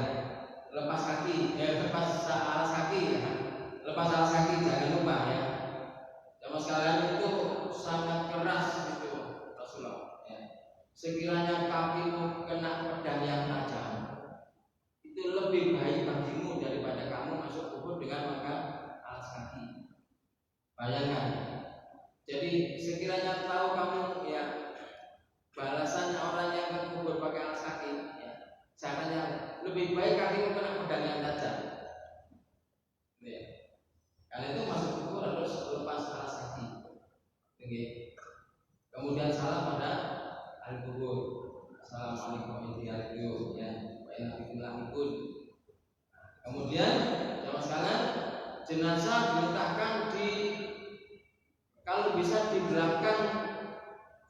lepas kaki ya, lepas alas kaki ya, lepas alas kaki jangan lupa ya. Jamaah sekalian itu sangat keras itu Rasulullah ya. Sekiranya kakimu kena pedang yang tajam, itu lebih baik bagimu daripada kamu masuk kubur dengan mengangkat alas kaki. Bayangkan. Jadi sekiranya tahu kamu ya balasan orang yang ke kubur pakai alas kaki ya, caranya lebih baik kakimu kena pedang yang tajam ya. Karena itu masuk kubur harus lepas alas kaki ya. Kemudian salam pada ahli kubur, assalamualaikum warahmatullahi wabarakatuh. Kemudian jamaah sekalian, jenazah diletakkan di, kalau bisa di belakang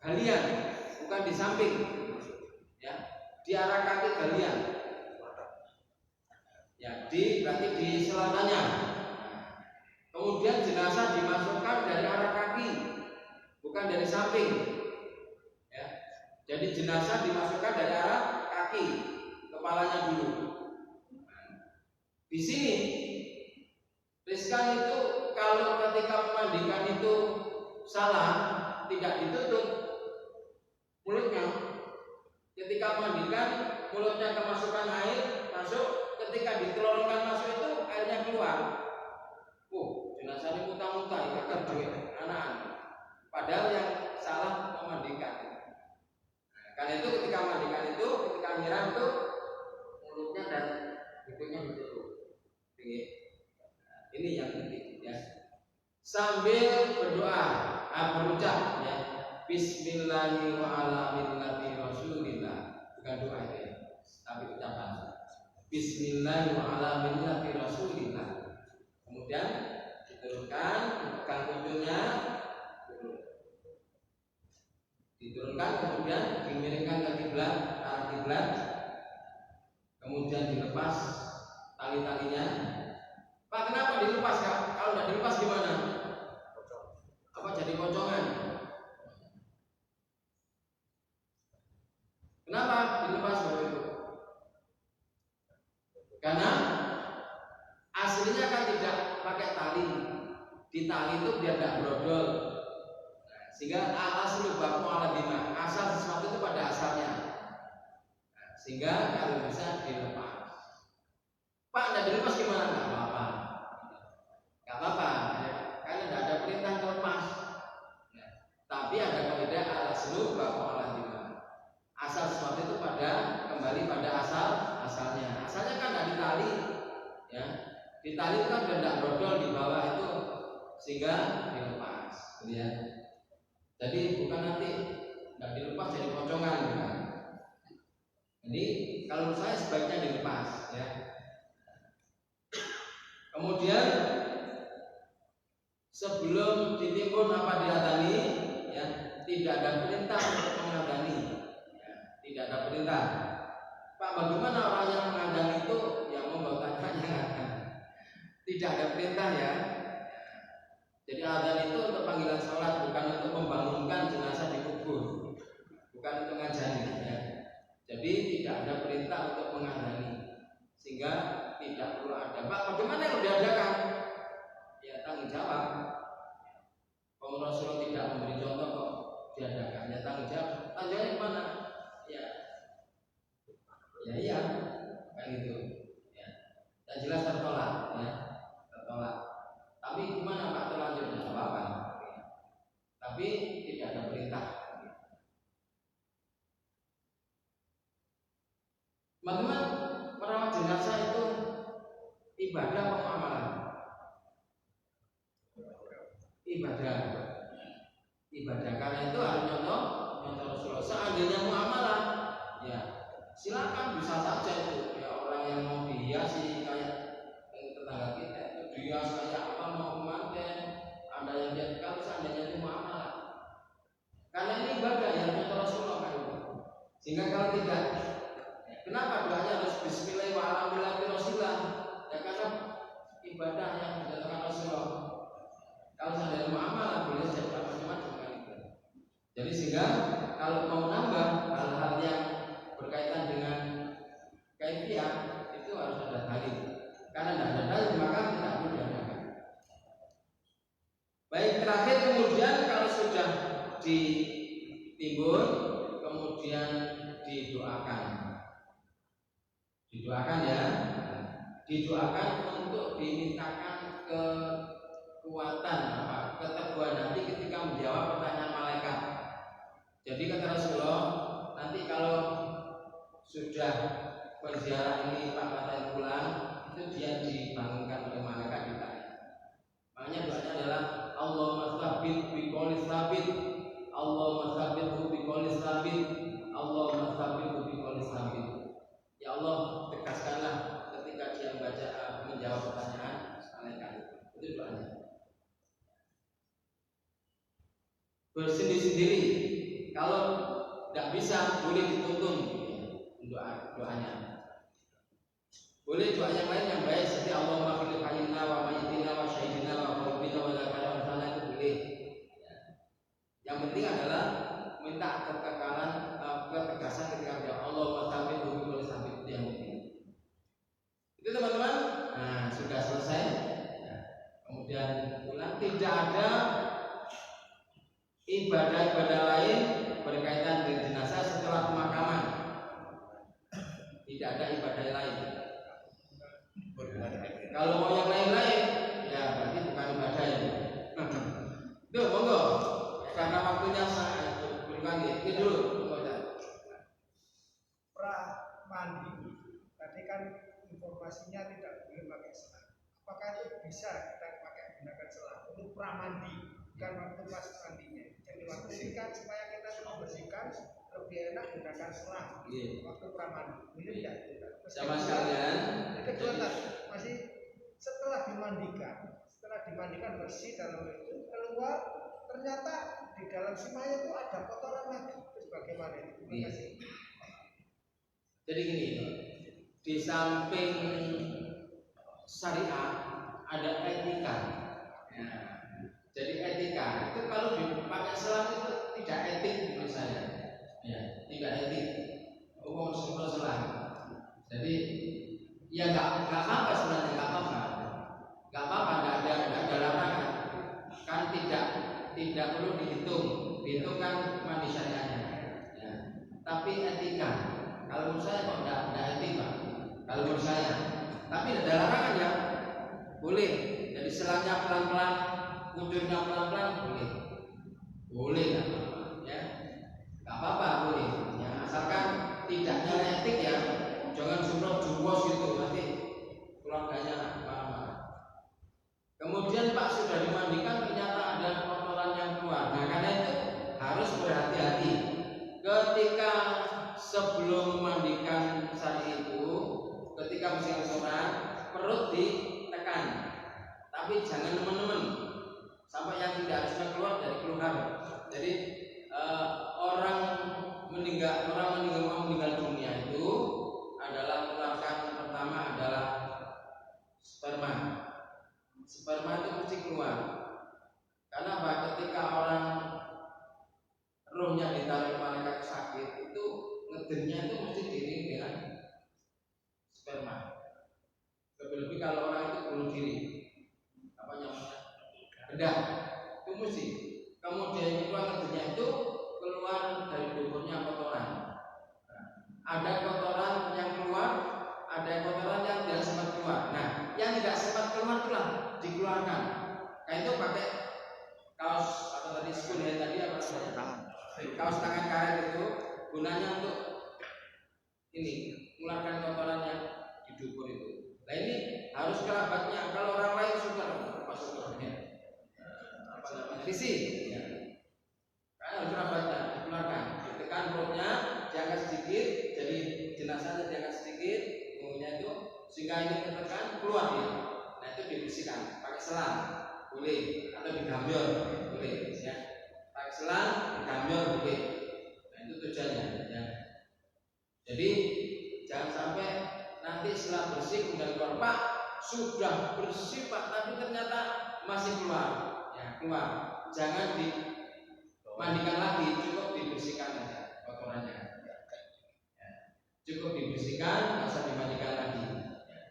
galian, bukan di samping ya, di arah kaki galian ya, berarti di selatannya. Kemudian jenazah dimasukkan dari arah kaki, bukan dari samping ya. Jadi jenazah dimasukkan dari arah kaki, kepalanya dulu. Di sini riskan itu kalau ketika memandikan itu salah, tidak ditutup mulutnya. Ketika mandikan, mulutnya kemasukan air masuk, ketika ditelurkan masuk itu airnya keluar. Jenazah ini muntah-muntah, itu akan anak-anak. Padahal yang salah memandikan. Karena itu ketika mandikan itu, ketika nyiram itu mulutnya dan hidungnya ditutup. Ini yang penting ya. Sambil berdoa, berucap ya, Bismillahirrahmanirrahim wa ala millati Rasulillah. Bukan doa itu ya, tapi ucapan. Bismillahirrahmanirrahim wa ala millati Rasulillah. Kemudian diturunkan, dipegang ujungnya, diturunkan, kemudian dimiringkan ke kiblat, arah kiblat. Kemudian dilepas tali-talinya. Pak, kenapa dilepas Kak? Kalau tidak dilepas gimana? Apa jadi pocongan? Kenapa dilepas Bapak Ibu? Karena aslinya kan tidak pakai tali. Di tali itu biar tidak brodol. Sehingga asal baku ala bima, asal sesuatu itu pada asalnya. Sehingga kalau bisa dilepas. Pak, tidak dilepas gimana? Nggak apa-apa. Nggak apa-apa. Karena tidak ada perintah lepas. Tapi ada kaidah al-aslu baku ala bima. Asal sesuatu itu kembali pada asalnya. Asalnya kan tidak ditali, ya. Ditali itu kan sudah tidak brodol di bawah itu, sehingga dilepas. Ya. Jadi bukan nanti tidak dilepas jadi pocongan, bukan. Jadi kalau saya sebaiknya dilepas, ya. Kemudian sebelum ditimbun apa diadani, ya, tidak ada perintah untuk mengadani. Tidak ada perintah. Pak, bagaimana orang yang mengadani itu? Ya monggo tanya. Tidak ada perintah ya. Jadi adzan itu untuk panggilan sholat, bukan untuk membangunkan jenazah di kubur, bukan untuk ngajani ya. Jadi tidak ada perintah untuk mengadani, sehingga tidak perlu ada. Pak, bagaimana yang diadakan? Ya tanggung jawab. Kalau Rasulullah tidak memberi contoh kok diadakan, ya tanggung jawab. Tanggung jawab mana? Ya iya kan gitu ya. Dan jelas tertolak ya, tertolak. Tapi gimana Pak, terlanjur tidak apa-apa ya. Tapi tidak ada perintah. Teman-teman, merawat jenazah itu ibadah atau amalan? Ibadah karena itu harus contoh Rasulullah. Seandainya muamalah ya silakan, bisa saja itu ya, orang yang mau dihiasi kayak tetangga kita itu dihias kayak apa, mau manten, ada yang dia, kalau seandainya itu muamalah karena ini ibadah yang terus Sehingga kalau tidak, kenapa doanya harus Bismillahirrahmanirrahim? Ya karena ibadah yang didatangkan Rasulullah. Kalau seandainya muamalah boleh jadi macam-macam kan itu. Jadi sehingga kalau mau nambah hal-hal yang berkaitan dengan kaifiah itu harus ada dalil. Karena tidak ada dalil maka tidak perlu diadakan. Baik, terakhir kemudian kalau sudah ditimbun kemudian didoakan. Didoakan ya. Didoakan untuk dimintakan kekuatan keteguhan hati ketika menjawab pertanyaan malaikat. Jadi kata Rasulullah, nanti kalau sudah berziarah ini Pak Matahin pulang, itu dia dibangunkan oleh malaikat ditanya. Makanya doanya adalah Allahumma tsabbit biqaulis tsabit, Allahumma tsabbithu biqaulis tsabit, Allahumma tsabbithu biqaulis tsabit. Ya Allah, tegaskanlah ketika dia menjawab pertanyaan malaikat. Itu doanya. Bersendiri-sendiri. Kalau tidak bisa boleh dituntun doanya. Boleh doa yang lain yang baik seperti Allahumma fil hayyina wa mayyitina wa syahidina wa qalbina wa lakana wa sana itu boleh. Yang penting adalah minta kekekalan ketegasan ketika dia Allahumma tsabbit wa tsabbit yang penting. Itu teman-teman. Nah, sudah selesai. Kemudian pulang, tidak ada ibadah-ibadah lain berkaitan dengan jenazah setelah pemakaman. Tidak ada ibadah lain. Kalau mau yang lain-lain, ya berarti bukan ibadah itu. Duh, monggo. Karena waktunya sangat berkurang. Ini dulu. Pra mandi. Tadi kan informasinya tidak boleh pakai selang. Apakah itu bisa kita gunakan selang untuk pra mandi? Bukan waktu pas mandinya. Jadi waktu ini kan supaya kita membersihkan lebih enak gunakan selang. Waktu pra mandi. Boleh tidak? Sama sekalian. Kedua masih setelah dimandikan bersih dalam itu keluar ternyata di dalam si mayat itu ada kotoran lagi. Itu bagaimana itu? Terima kasih. Jadi gini, di samping syariat ada etika. Ya. Jadi etika itu kalau dipakai selang itu tidak etik menurut saya. Ya, tidak etik. Umum semua selang. Jadi ya nggak apa sebenarnya nggak apa-apa, nggak ada larangan. Kan tidak perlu dihitung kan mandi syariahnya. Ya. Tapi etika. Kalau menurut saya kok tidak etik Pak. Kalau menurut saya, tapi ada larangan ya, boleh. Jadi selangnya pelan-pelan, kuncurnya pelan-pelan boleh nggak apa-apa, ya, nggak apa-apa boleh. Ya asalkan tidak nyala etik ya, jangan semprot jumbo gitu nanti keluarganya marah-marah. Kemudian Pak sudah dimandikan ternyata ada kotoran yang keluar. Nah karena itu harus berhati-hati ketika sebelum memandikan saat itu, ketika musim sholat perut ditekan, tapi jangan teman-teman sampai yang tidak harusnya keluar dari keluar. Jadi orang meninggal dunia itu adalah mengeluarkan pertama adalah sperma. Sperma itu mesti keluar. Karena apa? Ketika orang rohnya ditaruh malaikat sakit itu ngedernya itu mesti diiring dengan sperma. Lebih-lebih kalau orang itu bunuh diri, apa namanya? Bedah. Itu mesti. Kemudian keluar ngedernya itu keluar dari duburnya kotoran. Ada kotoran yang keluar, ada kotoran yang tidak sempat keluar. Nah, yang tidak sempat keluar itulah dikeluarkan. Nah itu pakai kaos atau tadi school head tadi apa namanya? Kaos tangan karet itu gunanya untuk ini mengeluarkan kotoran yang di dubur itu. Nah ini harus kerabatnya. Kalau orang lain sudah masuk ke apa namanya? Visi. Ya. Karena harus kerabatnya dikeluarkan. Ditekan perutnya, diangkat sedikit, jadi jenazahnya diangkat sedikit, kemudian itu sehingga ini tertekan keluar dia. Nah itu dibersihkan pakai selang boleh atau digambil boleh ya. Pakai selang digambil boleh. Nah itu tujuannya ya. Jadi jangan sampai nanti setelah bersih kemudian keluar, Pak sudah bersih Pak, tapi ternyata masih keluar, ya keluar. Jangan dimandikan lagi, cukup dibersihkan aja kotorannya. Ya, cukup dibersihkan, nggak usah dimandikan lagi. Ya.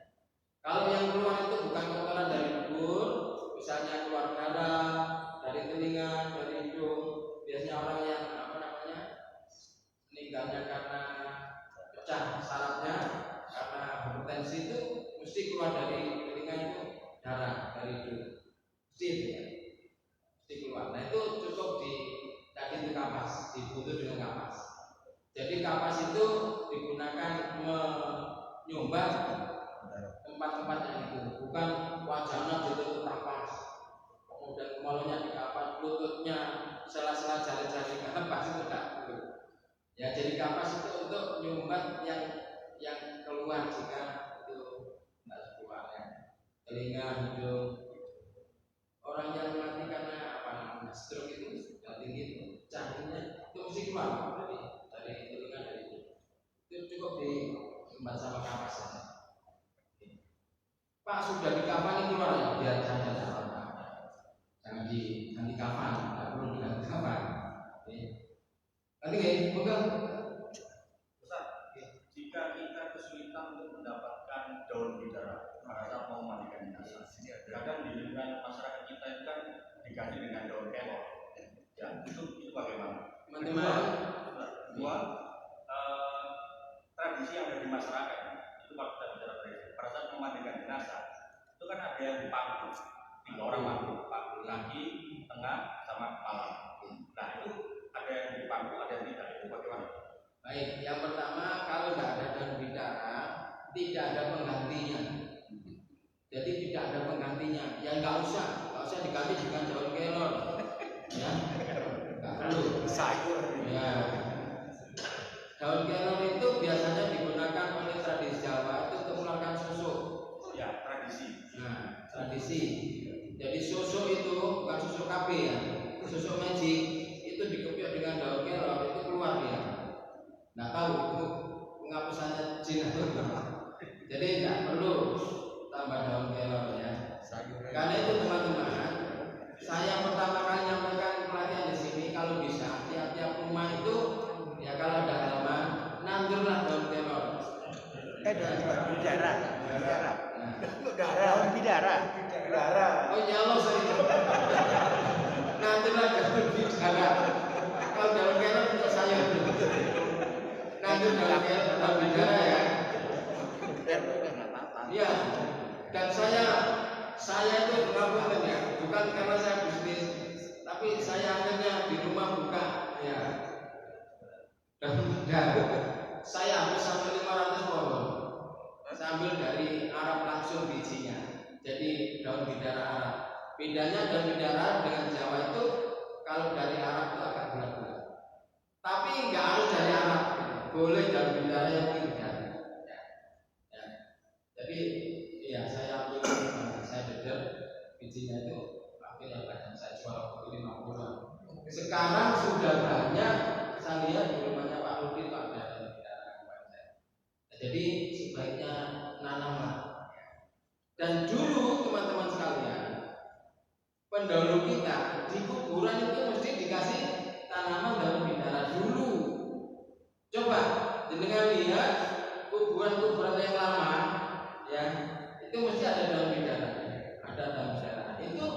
Kalau yang keluar itu bukan kotoran dari dubur, misalnya keluar darah dari telinga, dari hidung, biasanya orang yang meninggalnya karena pecah sarafnya, karena hipertensi itu mesti keluar dari telinga itu darah dari hidung, mesti itu ya, mesti keluar. Nah itu cukup tadi itu kapas, dibutuh dengan kapas. Jadi kapas itu digunakan menyumbat tempat-tempat yang itu, bukan wajahnya ditutup kapas, kemudian kepalanya di kapas, lututnya sela-sela jari-jari kapas, itu tidak perlu. Ya jadi kapas itu untuk menyumbat yang keluar jika itu tidak keluar ya. Telinga, hidung. Orang yang mati karena apa namanya stroke itu sudah tinggi cahayanya itu mesti keluar dari telinga, dari hidung. Itu cukup disumbat sama kapas saja. Pak sudah dikafani keluar ya, biar saja tidak apa-apa. Jangan diganti kafan, tidak perlu diganti kafan. Nanti kayak pegang. Ustaz, jika kita kesulitan untuk mendapatkan daun bidara saat mau memandikan jenazah, kadang di lingkungan masyarakat kita itu kan diganti dengan daun kelor. Ya, itu bagaimana? Kedua, tradisi yang ada di masyarakat itu kalau kita bicara tradisi, pada saat memandikan jenazah itu kan ada yang dipangku, 3 orang mangku, kaki, tengah, sama kepala. Nah itu ada yang dipangku, ada yang tidak. Itu bagaimana? Baik, yang pertama kalau tidak ada daun bidara, tidak ada penggantinya. Jadi tidak ada penggantinya. Ya nggak usah diganti dengan daun kelor. Ya, nggak perlu. Sayur. Ya, daun kelor itu biasanya digunakan oleh tradisi Jawa itu untuk mengeluarkan susu. Ya, tradisi. Nah, tradisi. Jadi susu itu bukan susu KB ya, susu magic itu dikepiok dengan daun kelor itu keluar dia. Nah tahu itu penghapusannya jin atau jadi tidak perlu tambah daun kelor ya. Karena itu teman-teman, saya pertama kali nyampaikan pelatihan di sini, kalau bisa tiap-tiap rumah itu ya kalau ada halaman nanturlah daun kelor. Daun bidara. Daun bidara. Oh ya Allah sorry. Nanturlah daun bidara. Kalau daun kelor untuk saya. Nanti daun bidara ya. Iya. Dan saya itu mengaku ya, bukan karena saya bisnis, tapi saya akhirnya di rumah buka ya. Dan saya ambil sampai 500 pohon. Saya ambil dari Arab langsung bijinya. Jadi daun bidara Arab. Bedanya daun bidara dengan Jawa itu kalau dari Arab itu agak bulat-bulat. Tapi nggak harus dari Arab. Boleh daun bidara yang tidak. Ya. Jadi ya saya ambil saya dedek bijinya itu ambil yang kadang saya jual 50. Sekarang sudah banyak saya lihat di rumahnya Pak Rudi itu ada daun bidara. Jadi sebaiknya nanamlah. Dan dulu teman-teman sekalian, pendahulu kita di kuburan itu mesti dikasih tanaman daun bidara dulu. Coba dengan lihat kuburan-kuburan yang lama, ya itu mesti ada daun bidara, ada daun bidara. Itu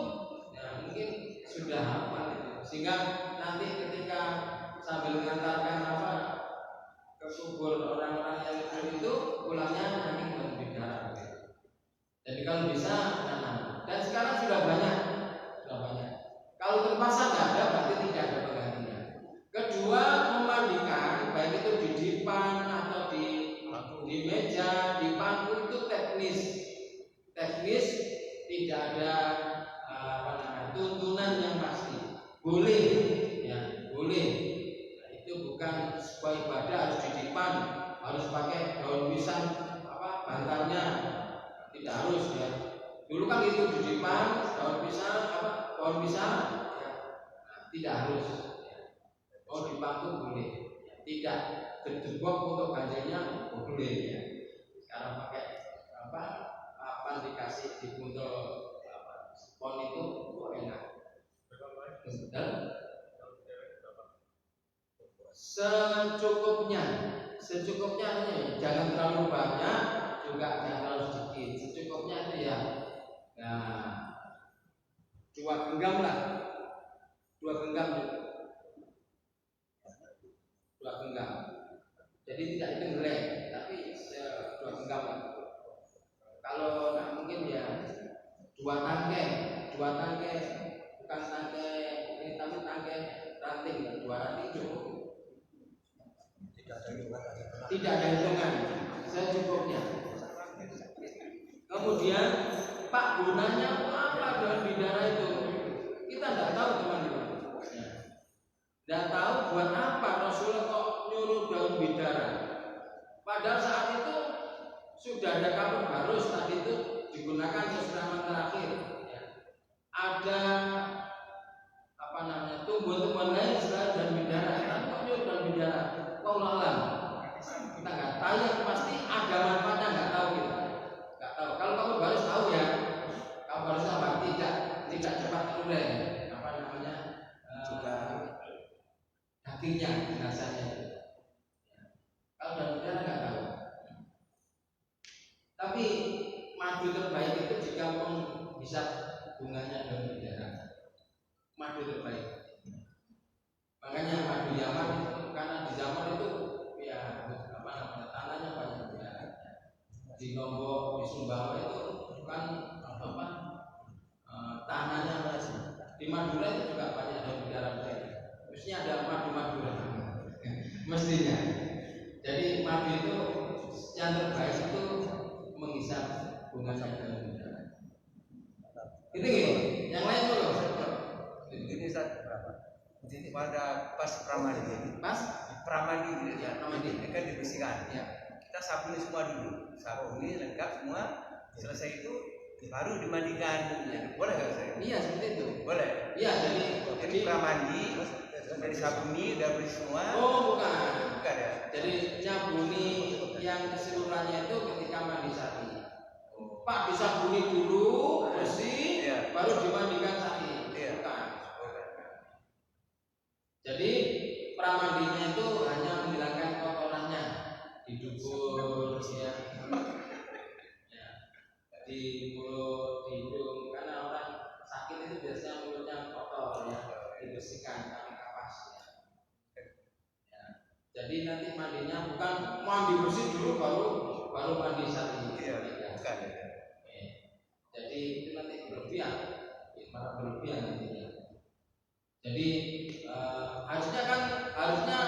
ya mungkin sudah hafal itu, sehingga nanti ketika sambil mengantarkan apa ke kubur orang-orang yang itu pulangnya nanti daun bidara. Jadi kalau bisa nanam. Dan sekarang sudah banyak. Kalau terpaksa tidak ada, berarti tidak ada penggantinya. Kedua, memandikan baik itu di dipan atau di meja, di pangku itu teknis, tidak ada tuntunan yang pasti. Boleh, ya boleh. Nah, itu bukan sebuah ibadah harus di dipan, harus pakai daun pisang bantalnya. Tidak harus ya. Dulu kan itu di dipan, pohon pisang ya, tidak harus. Oh di pangku boleh. Tidak. berjebak untuk ganjilnya boleh ya. Sekarang pakai apa dikasih dibuntel spon itu enak. Dan secukupnya ini jangan terlalu banyak juga jangan terlalu sedikit. Secukupnya itu ya. Nah, 2 genggam lah. 2 genggam. 2 genggam. Jadi tidak itu ngeleng, tapi 2 genggam lah. Kalau nggak mungkin ya 2 tangkai, bukan tangkai ini tapi tangkai ranting, 2 ranting cukup. Tidak ada hitungan, secukupnya. Kemudian Pak gunanya apa daun bidara itu? Kita tidak tahu teman-teman. Tidak tahu buat apa Rasulullah kok nyuruh daun bidara. Padahal saat itu sudah ada kapur barus tadi itu digunakan siraman terakhir. Ada tumbuhan-tumbuhan lain selain daun bidara. Kok nyuruh daun bidara? Kau lalang. Kita nggak tahu yang pasti ada manfaatnya nggak tahu kita. Nggak tahu. Kalau kamu baru tahu ya, kamu baru apa? Tidak cepat teruleng. Apa namanya? Dagingnya, jenazahnya itu. Kalau daun bidara nggak tahu. Tapi madu terbaik itu jika pun bisa bunganya daun bidara. Madu terbaik. Makanya madu Yaman itu karena di zaman itu ya tanahnya banyak ya. Di Lombok, di Sumbawa itu kan tanahnya masih. Di Madura itu juga banyak daun bidara. Mestinya ada madu mestinya. Jadi madu itu yang terbaik itu menghisap bunganya daun bidara. Itu gini, yang lain dulu. Ini berapa? Jadi pada pas pramandi Ya, pramandi ini kan dibersihkan. Ya. Kita sabuni semua dulu, sabuni lengkap semua. Selesai itu baru dimandikan. Boleh nggak saya? Iya seperti itu. Boleh. Iya Jadi pramandi, dari sabuni udah bersih semua. Oh bukan. Bukan ya? Jadi nyabuni yang keseluruhannya itu ketika mandi sapi. Pak disabuni dulu bersih, Iya. baru dimandikan sapi. Iya. Bukan. Jadi pramandinya itu hanya menghilangkan kotorannya di dubur, ya, di mulut, di hidung. Karena orang sakit itu biasanya mulutnya kotor ya, dibersihkan pakai kapas. Ya. Jadi nanti mandinya bukan mandi bersih dulu baru mandi sapi. Iya. Ya. Bukan. Oke. Jadi itu nanti berlebihan, malah berlebihan nantinya. Jadi harusnya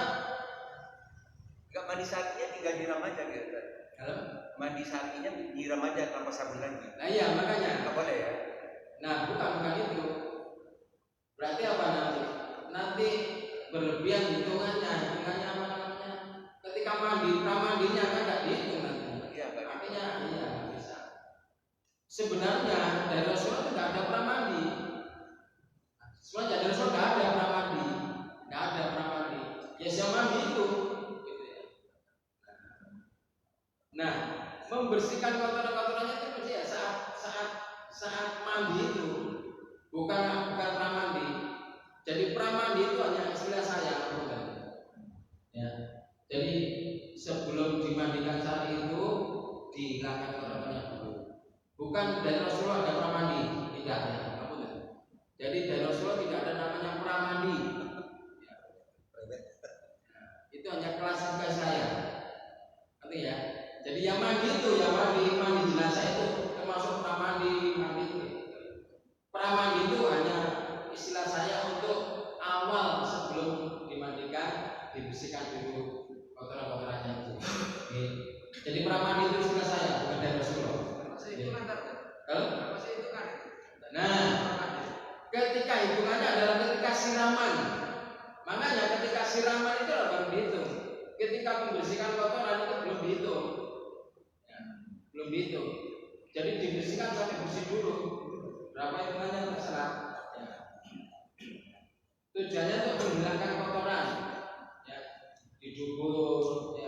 Enggak mandi sapinya tinggal nyiram aja gitu. kalau Mandi sapinya nyiram aja tanpa sabun lagi. nah iya makanya. Enggak boleh ya? Nah bukan itu. Berarti apa nanti? Nanti berlebihan hitungannya apa namanya? Ketika mandinya kan nggak dihitung nanti. Iya, Artinya iya nggak bisa. Sebenarnya dari Rasulullah tidak ada pramandi. Sebenarnya dari Rasul nggak ada pramandi. Ya siapa mandi itu. Gitu ya. Nah, membersihkan kotoran-kotorannya itu mesti ya saat mandi itu bukan pramandi. Jadi pramandi itu hanya istilah saya, bukan. Ya. Jadi sebelum dimandikan sapi itu dihilangkan kotorannya dulu. Bukan dari Rasulullah ada pramandi, tidak ya. Jadi dari Rasulullah tidak ada namanya pramandi. Itu hanya klasifikasi saya. Ngerti ya? Jadi yang mandi itu, yang mandi jenazah itu termasuk pramandi, mandi itu. Pramandi itu hanya istilah saya untuk awal sebelum dimandikan dibersihkan dulu kotoran-kotorannya itu. Oke. Jadi pramandi itu istilah saya, bukan dari Rasulullah. Nah, ketika hitungannya adalah ketika siraman. Makanya ketika siraman itu baru dihitung. Ketika membersihkan kotoran itu belum dihitung. Ya, belum dihitung. Jadi dibersihkan sampai bersih dulu. Berapa hitungannya terserah. Ya. Tujuannya untuk menghilangkan kotoran. Ya, di dubur,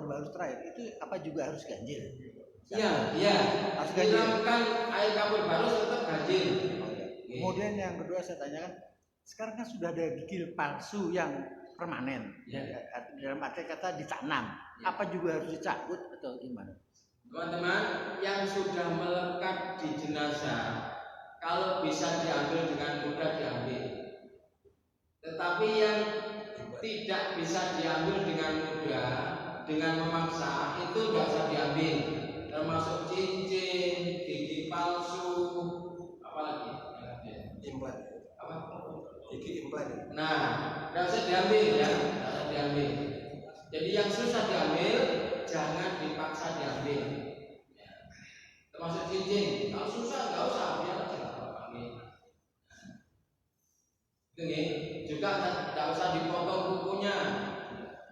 kapur baru terakhir itu apa juga harus ganjil? Iya. Harus ganjil. Hilangkan air kapur barus tetap ganjil. Kemudian yang kedua saya tanyakan, sekarang kan sudah ada gigil palsu yang permanen, dalam arti kata ditanam. Apa juga harus dicabut atau gimana? Teman-teman, yang sudah melekat di jenazah, kalau bisa diambil dengan mudah diambil. Tetapi yang tidak bisa diambil dengan mudah, dengan memaksa, itu tidak usah diambil. Termasuk cincin, gigi palsu, apalagi? Implan. Apa? Gigi implan. Nah, tidak usah diambil ya, tidak usah diambil. Jadi yang susah diambil, jangan dipaksa diambil. Ya. Termasuk cincin, kalau susah nggak usah, biar aja nggak apa-apa. Itu nih, juga tidak usah dipotong kukunya,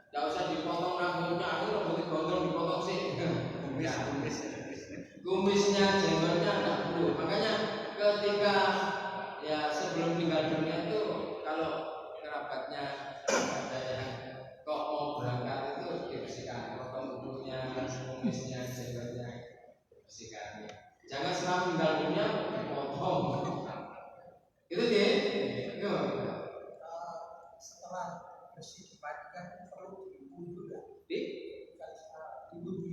tidak usah dipotong rambutnya, itu rambut dipotong sih. Kumisnya, jenggotnya tidak perlu. Makanya ketika ya sebelum meninggal dunia itu kalau kerabatnya ada yang kok mau berangkat itu dibersihkan, potong kukunya, kumisnya, jenggotnya bersihkan. Jangan setelah meninggal dunia dipotong. Itu dia. Setelah bersih dimandikan perlu dibunuh juga. Dibunuh.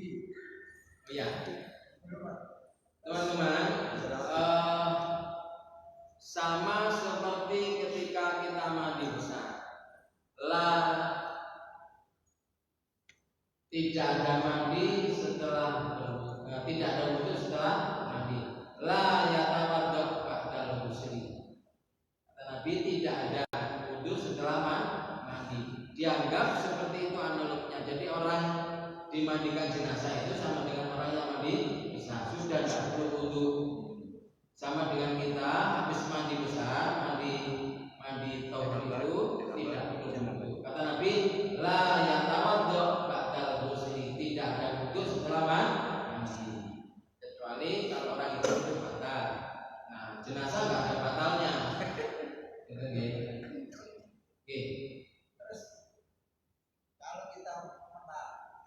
Iya. Teman-teman, sama seperti ketika kita mandi besar, tidak ada mandi setelah tidak ada wudu setelah mandi. La yatawadda ba'dal ghusli. Kata Nabi, tidak ada wudu setelah mandi. Dianggap seperti itu analognya. Jadi orang dimandikan jenazah itu sama dengan orang yang mandi besar. Sudah tidak perlu wudu. Sama dengan kita habis mandi besar, mandi tauhid itu tidak perlu wudu. Kata Nabi, la yatawadda ba'dal ghusli. Tidak ada wudu setelah mandi. Kecuali kalau orang itu batal. Nah, jenazah nggak ada batalnya. Oke. Terus kalau kita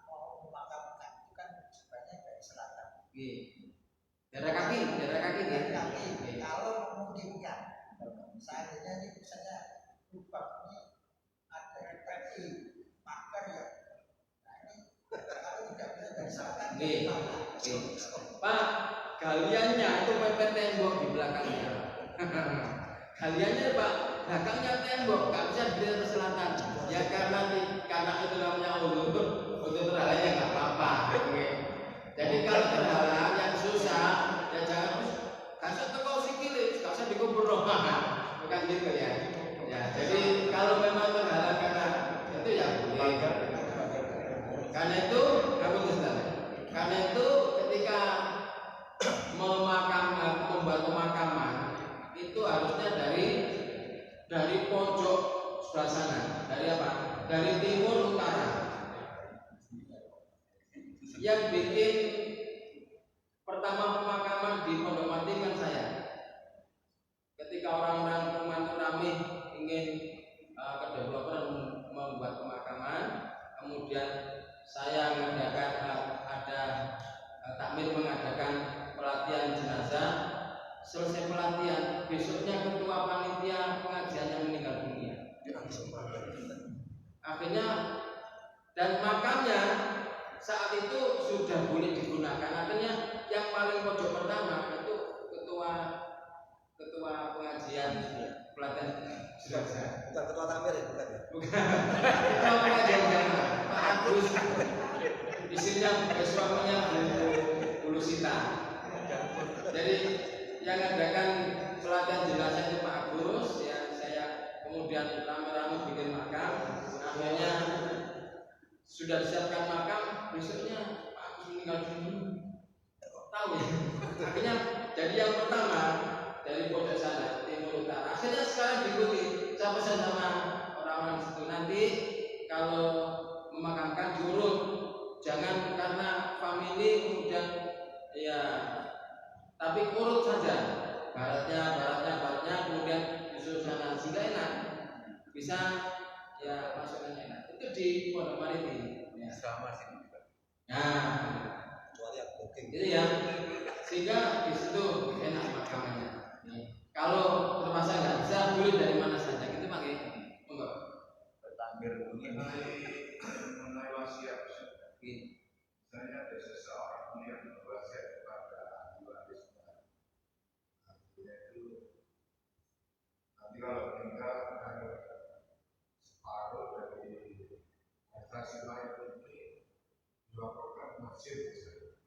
mau memakamkan itu kan sebenarnya dari selatan. Darah kaki Dari ya. kaki. Kalau memungkinkan, seandainya ini misalnya lubang ini ada di kaki, makar ya. Nah ini kalau tidak bisa dari selatan. Pak, galiannya itu mepet tembok di belakangnya. Galiannya Pak, belakangnya tembok, nggak bisa di atas selatan. Ya karena itu namanya untuk terhalangnya nggak apa-apa. Jadi kalau terhalang yang susah, ya jangan kasih teko sikile, nggak usah dikubur rombongan, bukan gitu ya. Ya, jadi kalau memang terhalang karena itu ya boleh. Karena itu karena itu ketika membuat pemakaman itu harusnya dari pojok sebelah sana. Dari apa? Dari timur utara. Yang bikin pertama pemakaman di Pondok Mati kan saya. Ketika orang-orang rumah itu ramai ingin ke developer membuat pemakaman, kemudian saya mengadakan takmir mengadakan pelatihan jenazah. Selesai pelatihan, besoknya ketua panitia pengajiannya meninggal dunia. Akhirnya dan makamnya saat itu sudah boleh digunakan. Akhirnya yang paling pojok pertama itu ketua pengajian pelatihan jenazah. Bukan ketua takmir ya, bukan ya? Bukan. Ketua pengajian jenazah Pak Agus. Istrinya suaminya Bu Lusita. Jadi yang adakan pelatihan jenazah itu Pak Agus, ya saya kemudian rame-rame bikin makam. Akhirnya sudah disiapkan makam, besoknya Pak Agus meninggal dunia. Tahu ya? Akhirnya jadi yang pertama dari pojok sana timur utara. Akhirnya sekarang diikuti. Saya pesan sama orang-orang di situ, nanti kalau memakamkan diurut, jangan karena family kemudian ya, tapi urut saja. Baratnya, kemudian disuruh sana sehingga enak. Bisa ya masuknya enak. Itu di Pondok Maritim. Ya. Sama sih. sehingga di situ enak pemakamannya. Kalau terpaksa nggak bisa, boleh dari mana saja gitu pakai enggak. Bertakbir mengenai wasiat. Misalnya ada seseorang yang berwasiat kepada ahli warisnya. Artinya itu nanti kalau meninggal ada separuh dari harta sila ini dilaporkan masjid misalnya.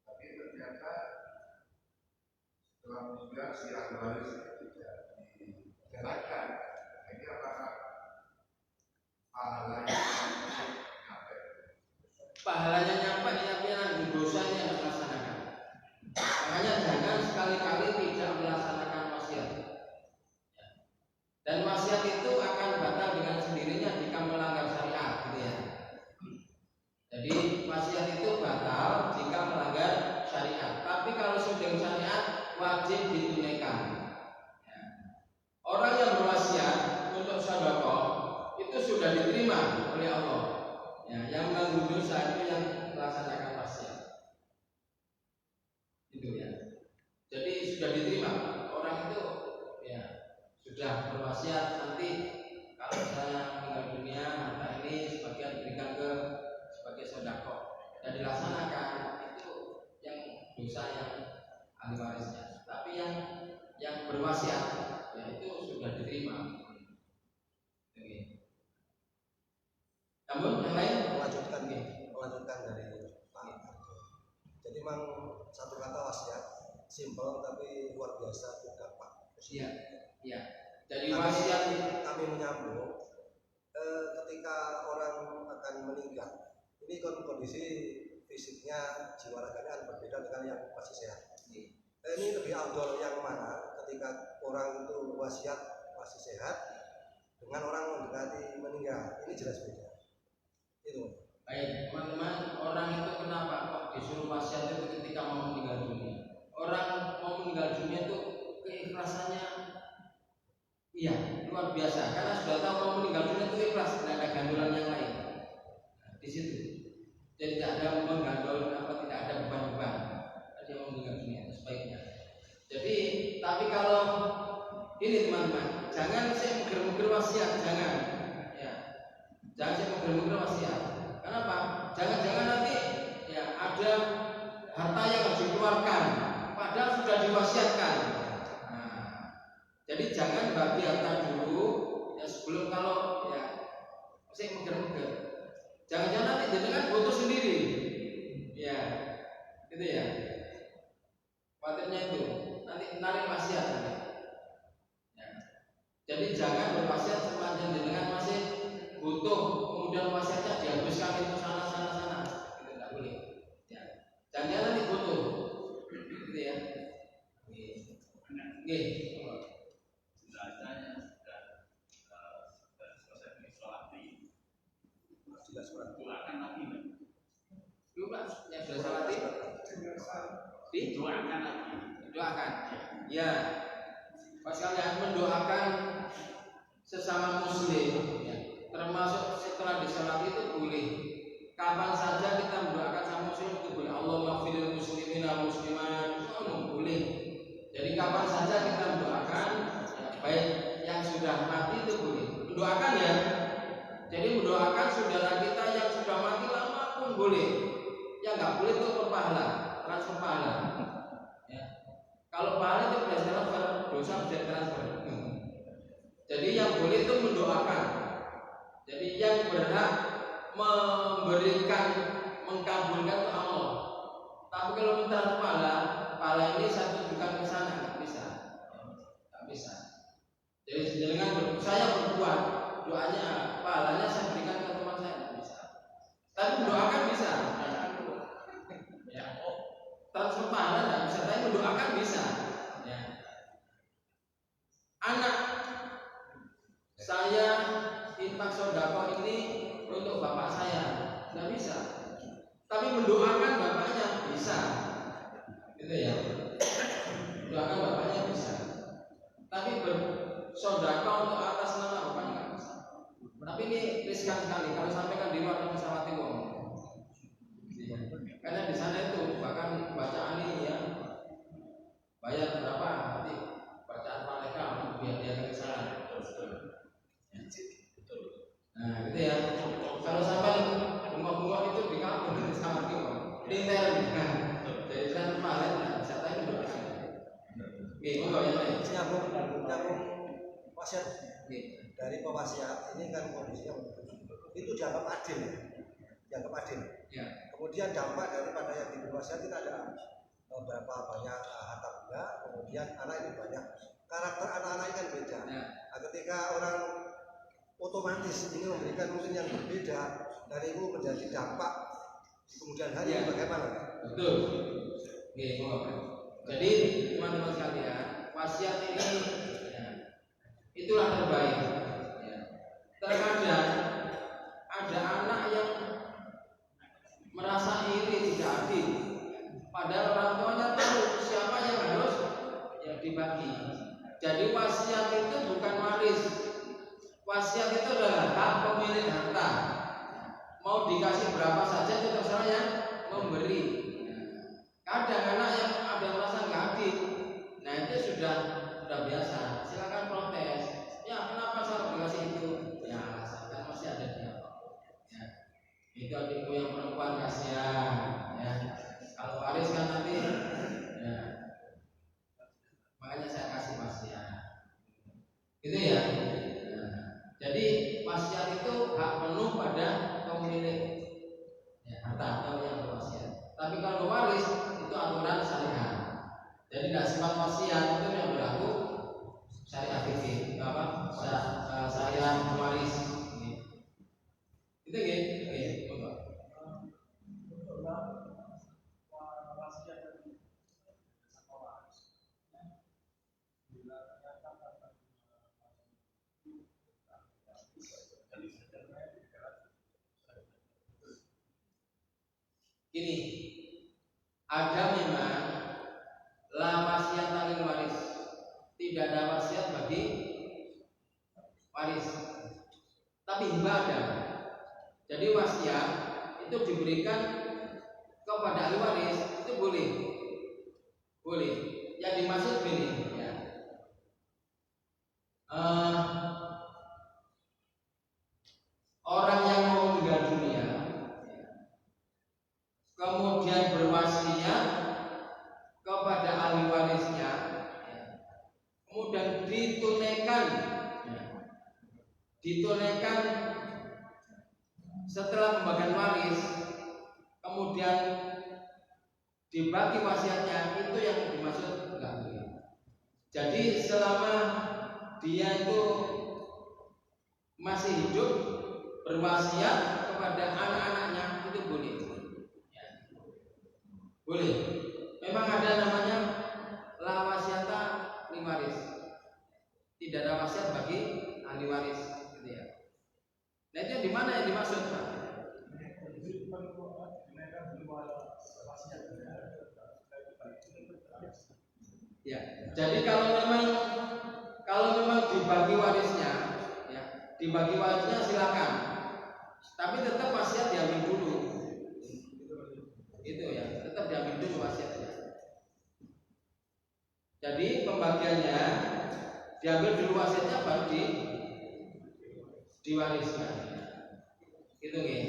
Tapi ternyata setelah meninggal si ahli waris tidak dijalankan. Ini apakah pahalanya nyampe? Pahalanya nyampe, yang dosanya yang dilaksanakan. Makanya jangan sekali-kali tidak melaksanakan wasiat. Dan wasiat itu akan batal dengan sendirinya jika melanggar syariat, gitu ya. Jadi wasiat itu batal jika melanggar syariat. Tapi kalau sudah syariat wajib ditunaikan. Orang yang berwasiat untuk sedekah itu sudah diterima oleh Allah. Yang menanggung dosa itu yang melaksanakan wasiat. Itu ya. Jadi sudah diterima. Orang itu ya sudah berwasiat, nanti kalau saya meninggal dunia harta ini sebagian diberikan ke sebagai sedekah dan dilaksanakan, itu yang dosa yang ahli warisnya. Tapi yang berwasiat ya itu sudah diterima. Oke. Namun yang lain melanjutkan dari Pak Arjo. Jadi memang satu kata wasiat simpel tapi luar biasa juga Pak. Iya, iya. Jadi wasiat kami menyambung ketika orang akan meninggal, ini kan kondisi fisiknya, jiwa raganya berbeda dengan yang masih sehat. Ini lebih afdol yang mana ketika orang itu wasiat masih sehat dengan orang mendekati meninggal, ini jelas beda. Itu. Baik, teman-teman, orang itu kenapa kok disuruh wasiat itu ketika mau meninggal dunia? Orang mau meninggal dunia itu keikhlasannya iya luar biasa, karena sudah tahu mau meninggal dunia itu ikhlas, tidak ada gandulan yang lain. Nah, di situ. Jadi tidak ada menggandol tidak ada beban-beban. Dia mau meninggal dunia itu sebaiknya. Jadi, tapi kalau ini teman-teman, jangan saya mengger-mengger wasiat, jangan. Ya. Jangan saya mengger-mengger wasiat. Kenapa? Jangan-jangan nanti ya ada harta yang harus dikeluarkan, padahal sudah diwasiatkan. Nah, jadi jangan bagi harta dulu ya sebelum kalau ya saya mengger-mengger. Jangan-jangan nanti jenengan butuh sendiri. Ya, gitu ya. Khawatirnya itu nanti narik wasiat nanti. Ya. Jadi jangan berwasiat sepanjang jenengan masih butuh, kemudian wasiatnya dihabiskan itu sana. Itu tidak boleh. Ya. Jangan nanti butuh, gitu ya. Oke. Jenazahnya sudah selesai disolati, doakan lagi. Dulu Pak, yang sudah salati Doakan lagi. doakan. Ya. Pas kalian mendoakan sesama muslim ya, termasuk setelah disolati itu boleh. Kapan saja kita mendoakan sama muslim itu boleh. Allahumma firil muslimin wal muslimat, itu boleh. Jadi kapan saja kita mendoakan ya, baik yang sudah mati itu boleh. Mendoakan ya. Jadi mendoakan saudara kita yang sudah mati lama pun boleh. Ya nggak boleh itu berpahala, transfer pahala. Ya. Kalau pahala itu bisa transfer, dosa bisa transfer. Jadi yang boleh itu mendoakan. Jadi yang berhak memberikan, mengkabulkan itu Allah. Tapi kalau minta pahala ini saya tunjukkan ke sana, nggak bisa. Jadi dengan saya berbuat doanya, pahalanya saya berikan ke teman saya, nggak bisa. Tapi mendoakan bisa. Ya. Transfer pahala nggak bisa, tapi mendoakan bisa. Ya. Anak saya infak sedekah ini untuk bapak saya nggak bisa, tapi mendoakan bapaknya bisa, gitu ya. Mendoakan bapaknya bisa, tapi bersedekah untuk atas nama bapaknya nggak bisa. Tapi ini riskan sekali kalau sampaikan di luar pesawat uang, karena di sana itu bahkan bacaan ini ya Pinter. Jadi kan kemarin nggak bisa tanya dulu. Oke, monggo ya. nyambung wasiat Oke. dari pewasiat ini kan kondisinya itu dianggap adil, dianggap adil. Ya. Kemudian dampak daripada yang diberi wasiat itu ada berapa banyak harta benda, kemudian anak ini banyak. Karakter anak-anak ini kan beda. Ya. Nah, ketika orang otomatis ini memberikan mungkin yang berbeda dan itu menjadi dampak di kemudian hari Ya. bagaimana? Betul. Oke, monggo. Jadi teman-teman sekalian, wasiat ini ya, itulah terbaik. Ya. Terkadang ada anak yang merasa iri tidak adil, padahal orang tuanya tahu siapa yang harus ya dibagi. Jadi wasiat itu bukan waris. Wasiat itu adalah hak pemilik harta. Mau dikasih berapa saja itu terserah yang memberi. Kadang anak yang ada merasa nggak adil, nah itu sudah biasa. Silakan protes. Ya kenapa saya dikasih itu? Ya alasan kan masih ada dia. Ya. Itu adikku yang perempuan kasihan. Ya. Kalau waris kan nanti, ya. Makanya saya kasih wasiat. Gitu ya. Nah, jadi wasiat itu hak penuh pada pemilik ya, harta atau yang berwasiat. Tapi kalau waris itu aturan syariat. Jadi tidak sifat wasiat itu yang berlaku syariat fikih. Apa? Syariat waris. Itu gitu. Gini, ada memang la wasiat lil waris, tidak ada wasiat bagi waris, tapi hibah ada. Jadi wasiat itu diberikan kepada ahli waris itu boleh. Yang dimaksud gini, ya. Orang yang mau meninggal dunia kemudian berwasiat kepada ahli warisnya, kemudian ditunaikan setelah pembagian waris, kemudian dibagi wasiatnya, itu yang dimaksud enggak boleh. Jadi selama dia itu masih hidup berwasiat kepada anak-anaknya itu boleh. Boleh. Memang ada namanya la wasiata li waris. Tidak ada wasiat bagi ahli waris, gitu ya. Nah itu di mana yang dimaksud, Pak? Ya. Jadi kalau memang dibagi warisnya, ya, dibagi warisnya silakan. Tapi tetap wasiat diambil dulu. Itu ya, tetap diambil dulu wasiatnya. Jadi pembagiannya diambil dulu wasiatnya baru diwariskan. Itu nggih.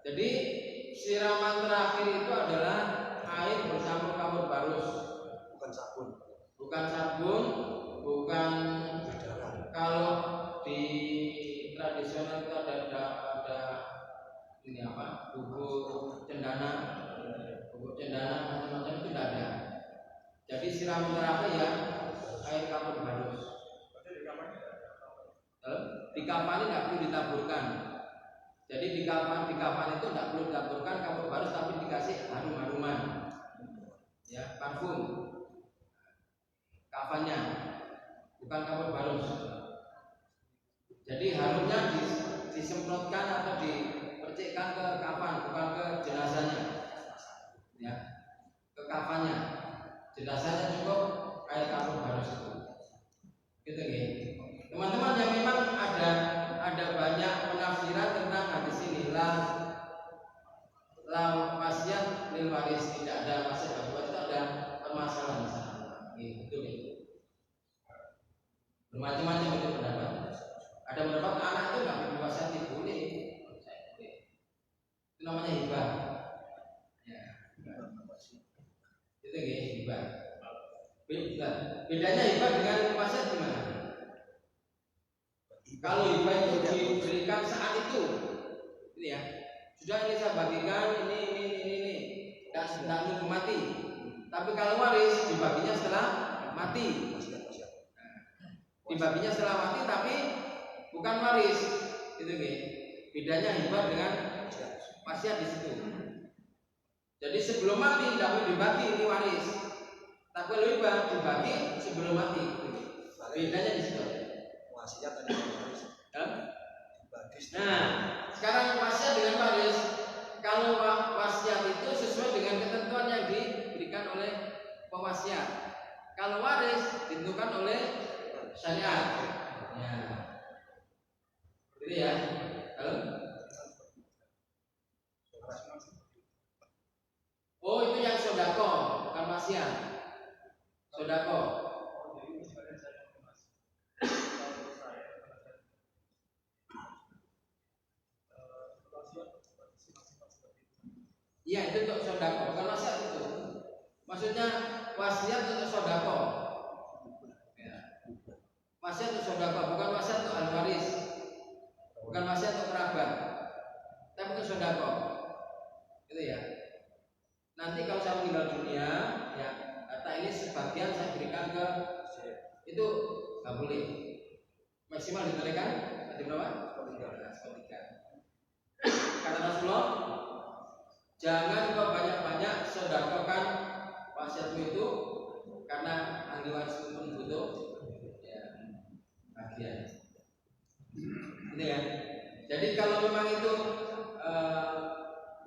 Jadi siraman terakhir itu adalah air bercampur kapur barus, Bukan sabun. bukan kalau di tradisional itu ada ini apa? Bubuk cendana macam-macam itu tidak ada. Jadi siraman terakhir ya air kapur barus. Di kapan ini tidak perlu ditaburkan. Jadi di kapan itu tidak perlu ditaburkan kapur barus, tapi dikasih harum-haruman, ya parfum. Kafannya bukan kapur barus. Jadi harumnya disemprotkan atau dipercikkan ke kafan, bukan ke jenazahnya, ya ke kafannya. Jenazahnya cukup air kapur barus itu. Gitu ya. Teman-teman yang memang ada banyak penafsiran tentang hadis ini, la namanya hibah. Ya. Itu nggih hibah. Bedanya hibah dengan wasiat gimana? Kalau hibah itu diberikan saat itu, ini ya. Sudah ini saya bagikan ini, dan nunggu mati. Tapi kalau waris dibaginya setelah mati. Dibaginya setelah mati, tapi bukan waris. Itu nggih. Bedanya hibah dengan wasiat di situ. Jadi sebelum mati tidak boleh dibagi ini waris. Tapi kalau hibah dibagi sebelum mati. Bedanya di situ. Wasiat tadi waris. Nah, sekarang wasiat dengan waris. Kalau wasiat itu sesuai dengan ketentuan yang diberikan oleh pewasiat. Kalau waris ditentukan oleh syariat. Ya. Gitu ya. Halo? Oh, itu yang sodako, bukan wasiat. Sodako. Iya, itu untuk sodako, bukan wasiat itu. Maksudnya wasiat untuk sodako. Ya. Wasiat untuk sodako, bukan wasiat untuk al-waris. Bukan wasiat untuk kerabat. Tapi untuk sodako. Gitu ya. Nanti kalau saya meninggal dunia, ya harta ini sebagian saya berikan ke itu nggak boleh. Maksimal ditentukan tadi berapa? Sepertiga. Kata Rasulullah, jangan kau banyak-banyak sedekahkan wasiatmu itu karena ahli warismu pun butuh ya, bagian. Ini ya. Jadi kalau memang itu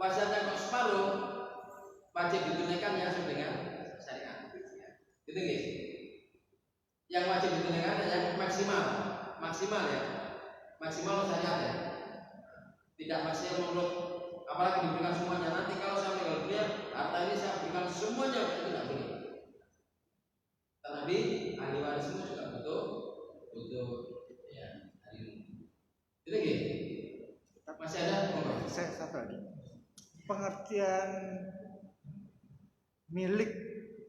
wasiatnya kok separuh, wajib ditunaikan ya sesuai dengan syariat. Itu guys. Yang wajib ditunaikan yang maksimal ya. Maksimal syariat ya. Tidak maksimal menurut apalagi diberikan semuanya. Nanti kalau saya meninggal dunia, harta ini saya berikan semuanya, itu tidak boleh. Tapi ahli warismu juga butuh ya ahli. Itu gitu. Masih ada? Saya satu lagi. Pengertian milik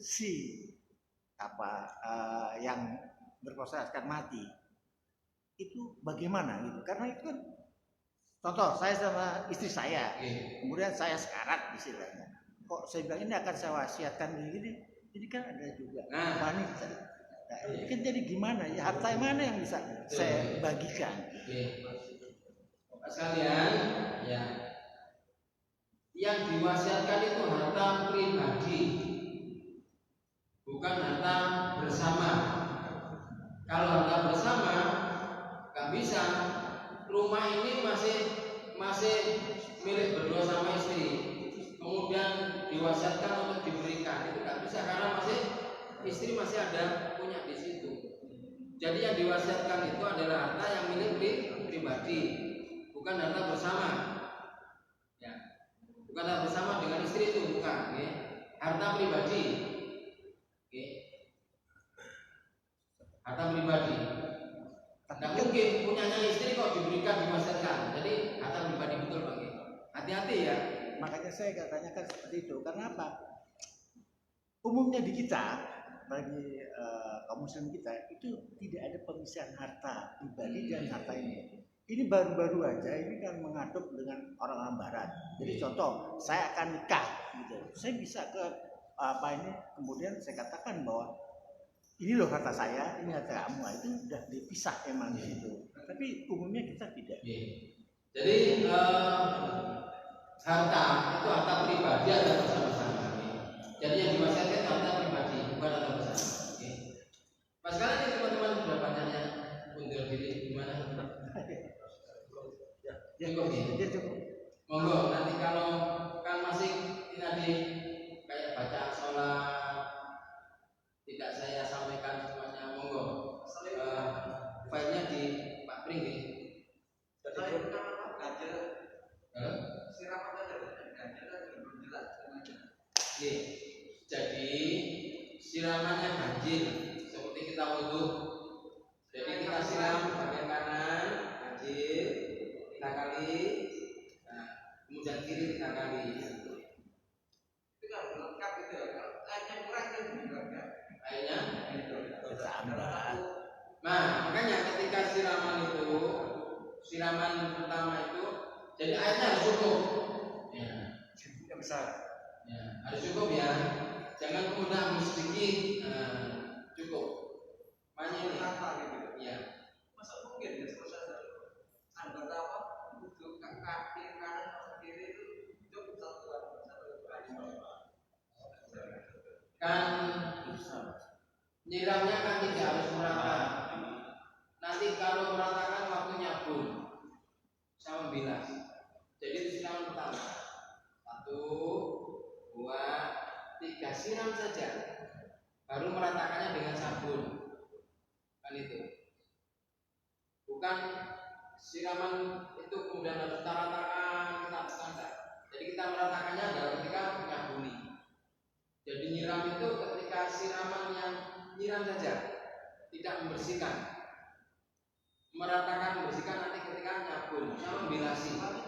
si yang berproses akan mati itu bagaimana gitu? Karena itu kan contoh saya sama istri saya, kemudian saya sekarat istilahnya. Kok saya bilang ini akan saya wasiatkan begini, ini kan ada juga wanita. Nah, ini kan jadi gimana ya, harta yang mana yang bisa saya bagikan? Sekalian ya, yang diwasiatkan itu harta pribadi, bukan harta bersama. Kalau harta bersama nggak bisa. Rumah ini masih milik berdua sama istri, kemudian diwasiatkan untuk diberikan, itu nggak bisa karena istri masih ada punya di situ. Jadi yang diwasiatkan itu adalah harta yang milik pribadi, bukan harta bersama. Ya, bukan harta bersama dengan istri itu bukan, ya. Harta pribadi, ya. Harta pribadi. Tidak mungkin punyanya istri kok diberikan diwasiatkan. Jadi harta pribadi betul Bang. Hati-hati ya. Makanya saya tanyakan seperti itu. Karena apa? Umumnya di kita bagi kaum muslim kita itu tidak ada pemisahan harta pribadi dan harta ini. Ini baru-baru aja ini kan mengadop dengan orang-orang barat. Jadi contoh, saya akan nikah gitu. Saya bisa ke kemudian saya katakan bahwa ini loh harta saya, ini harta kamu, itu sudah dipisah emang di situ. Tapi umumnya kita tidak. Jadi harta itu harta pribadi atau bersama-sama. Jadi yang diwasiatkan harta pribadi, bukan harta bersama. Pas sekarang ini teman-teman sudah banyak yang undur diri gimana? Cukup ya? Cukup. Monggo nanti kalau kan masih ini tadi kayak bacaan sholat tidak saya sampaikan semuanya, monggo filenya di Pak Pring ya. Jadi siramannya ganjil seperti kita wudhu. Jadi kita siram bagian kanan ganjil 3 kali, nah, kemudian kiri 3 kali. Itu kan lengkap gitu ya. Kalau airnya kurang kan juga kan. Airnya. Tambah. Nah, makanya ketika siraman pertama itu, jadi airnya harus cukup. Ya. Yang besar. Ya, harus cukup ya. Jangan kemudian ambil sedikit. Cukup. Makanya ini. Apa gitu? Ya. Masa mungkin ya selesai anggota apa? Untuk kaki kanan atau kiri itu satu. Kan nyiramnya kan tidak harus merata. Nanti kalau meratakan waktunya pun sama bilas. Jadi itu siraman pertama. 1, 2, 3 siram saja. Baru meratakannya dengan sabun. Kan itu. Bukan siraman itu kemudian harus kita ratakan. Jadi kita meratakannya adalah ketika menyabuni. Jadi nyiram itu ketika siraman yang nyiram saja, tidak membersihkan. Meratakan membersihkan nanti ketika nyabun sama membilasi. Halo?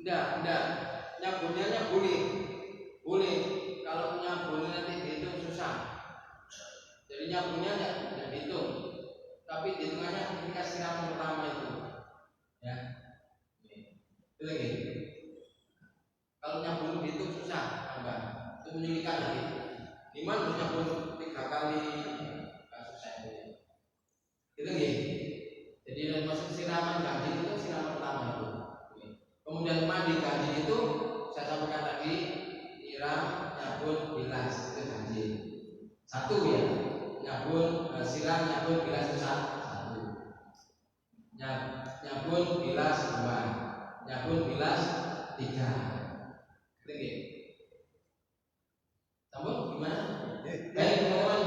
Enggak. Nyabunnya boleh. Kalau nyabunnya nanti dihitung susah. Jadi nyabunnya enggak dihitung. Tapi hitungannya ketika siraman pertama itu. Ya. Itu lagi. Kalau nyabun dihitung susah, tambah. Itu menyulitkan lagi. Iman harus nyabun 3 kali. Susah itu. Itu lagi. Jadi dari masuk siraman ganjil itu siraman pertama itu. Kemudian mandi ganjil itu saya sampaikan tadi, nyiram, nyabun, bilas itu ganjil. 1 ya, nyabun, siram, nyabun, bilas itu 1. Nyabun, bilas 2, nyabun, bilas 3. Tinggi. Sambung gimana? Baik teman-teman,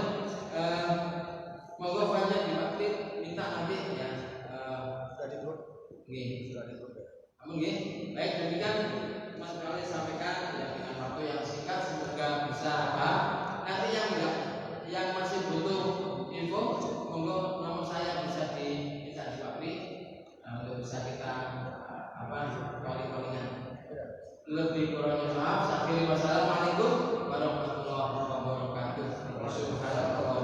monggo banyak dimaklum, minta nanti ya. Sudah di grup. Nggih. Sudah di grup ya. Amin nggih. Baik, demikian Mas Kali sampaikan ya, dengan waktu yang singkat semoga bisa nanti yang masih butuh info monggo nomor saya bisa diminta diwakili untuk bisa kita calling-callingan. Lebih kurangnya maaf. Assalamualaikum warahmatullahi wabarakatuh. Subhanallah.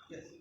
Yes.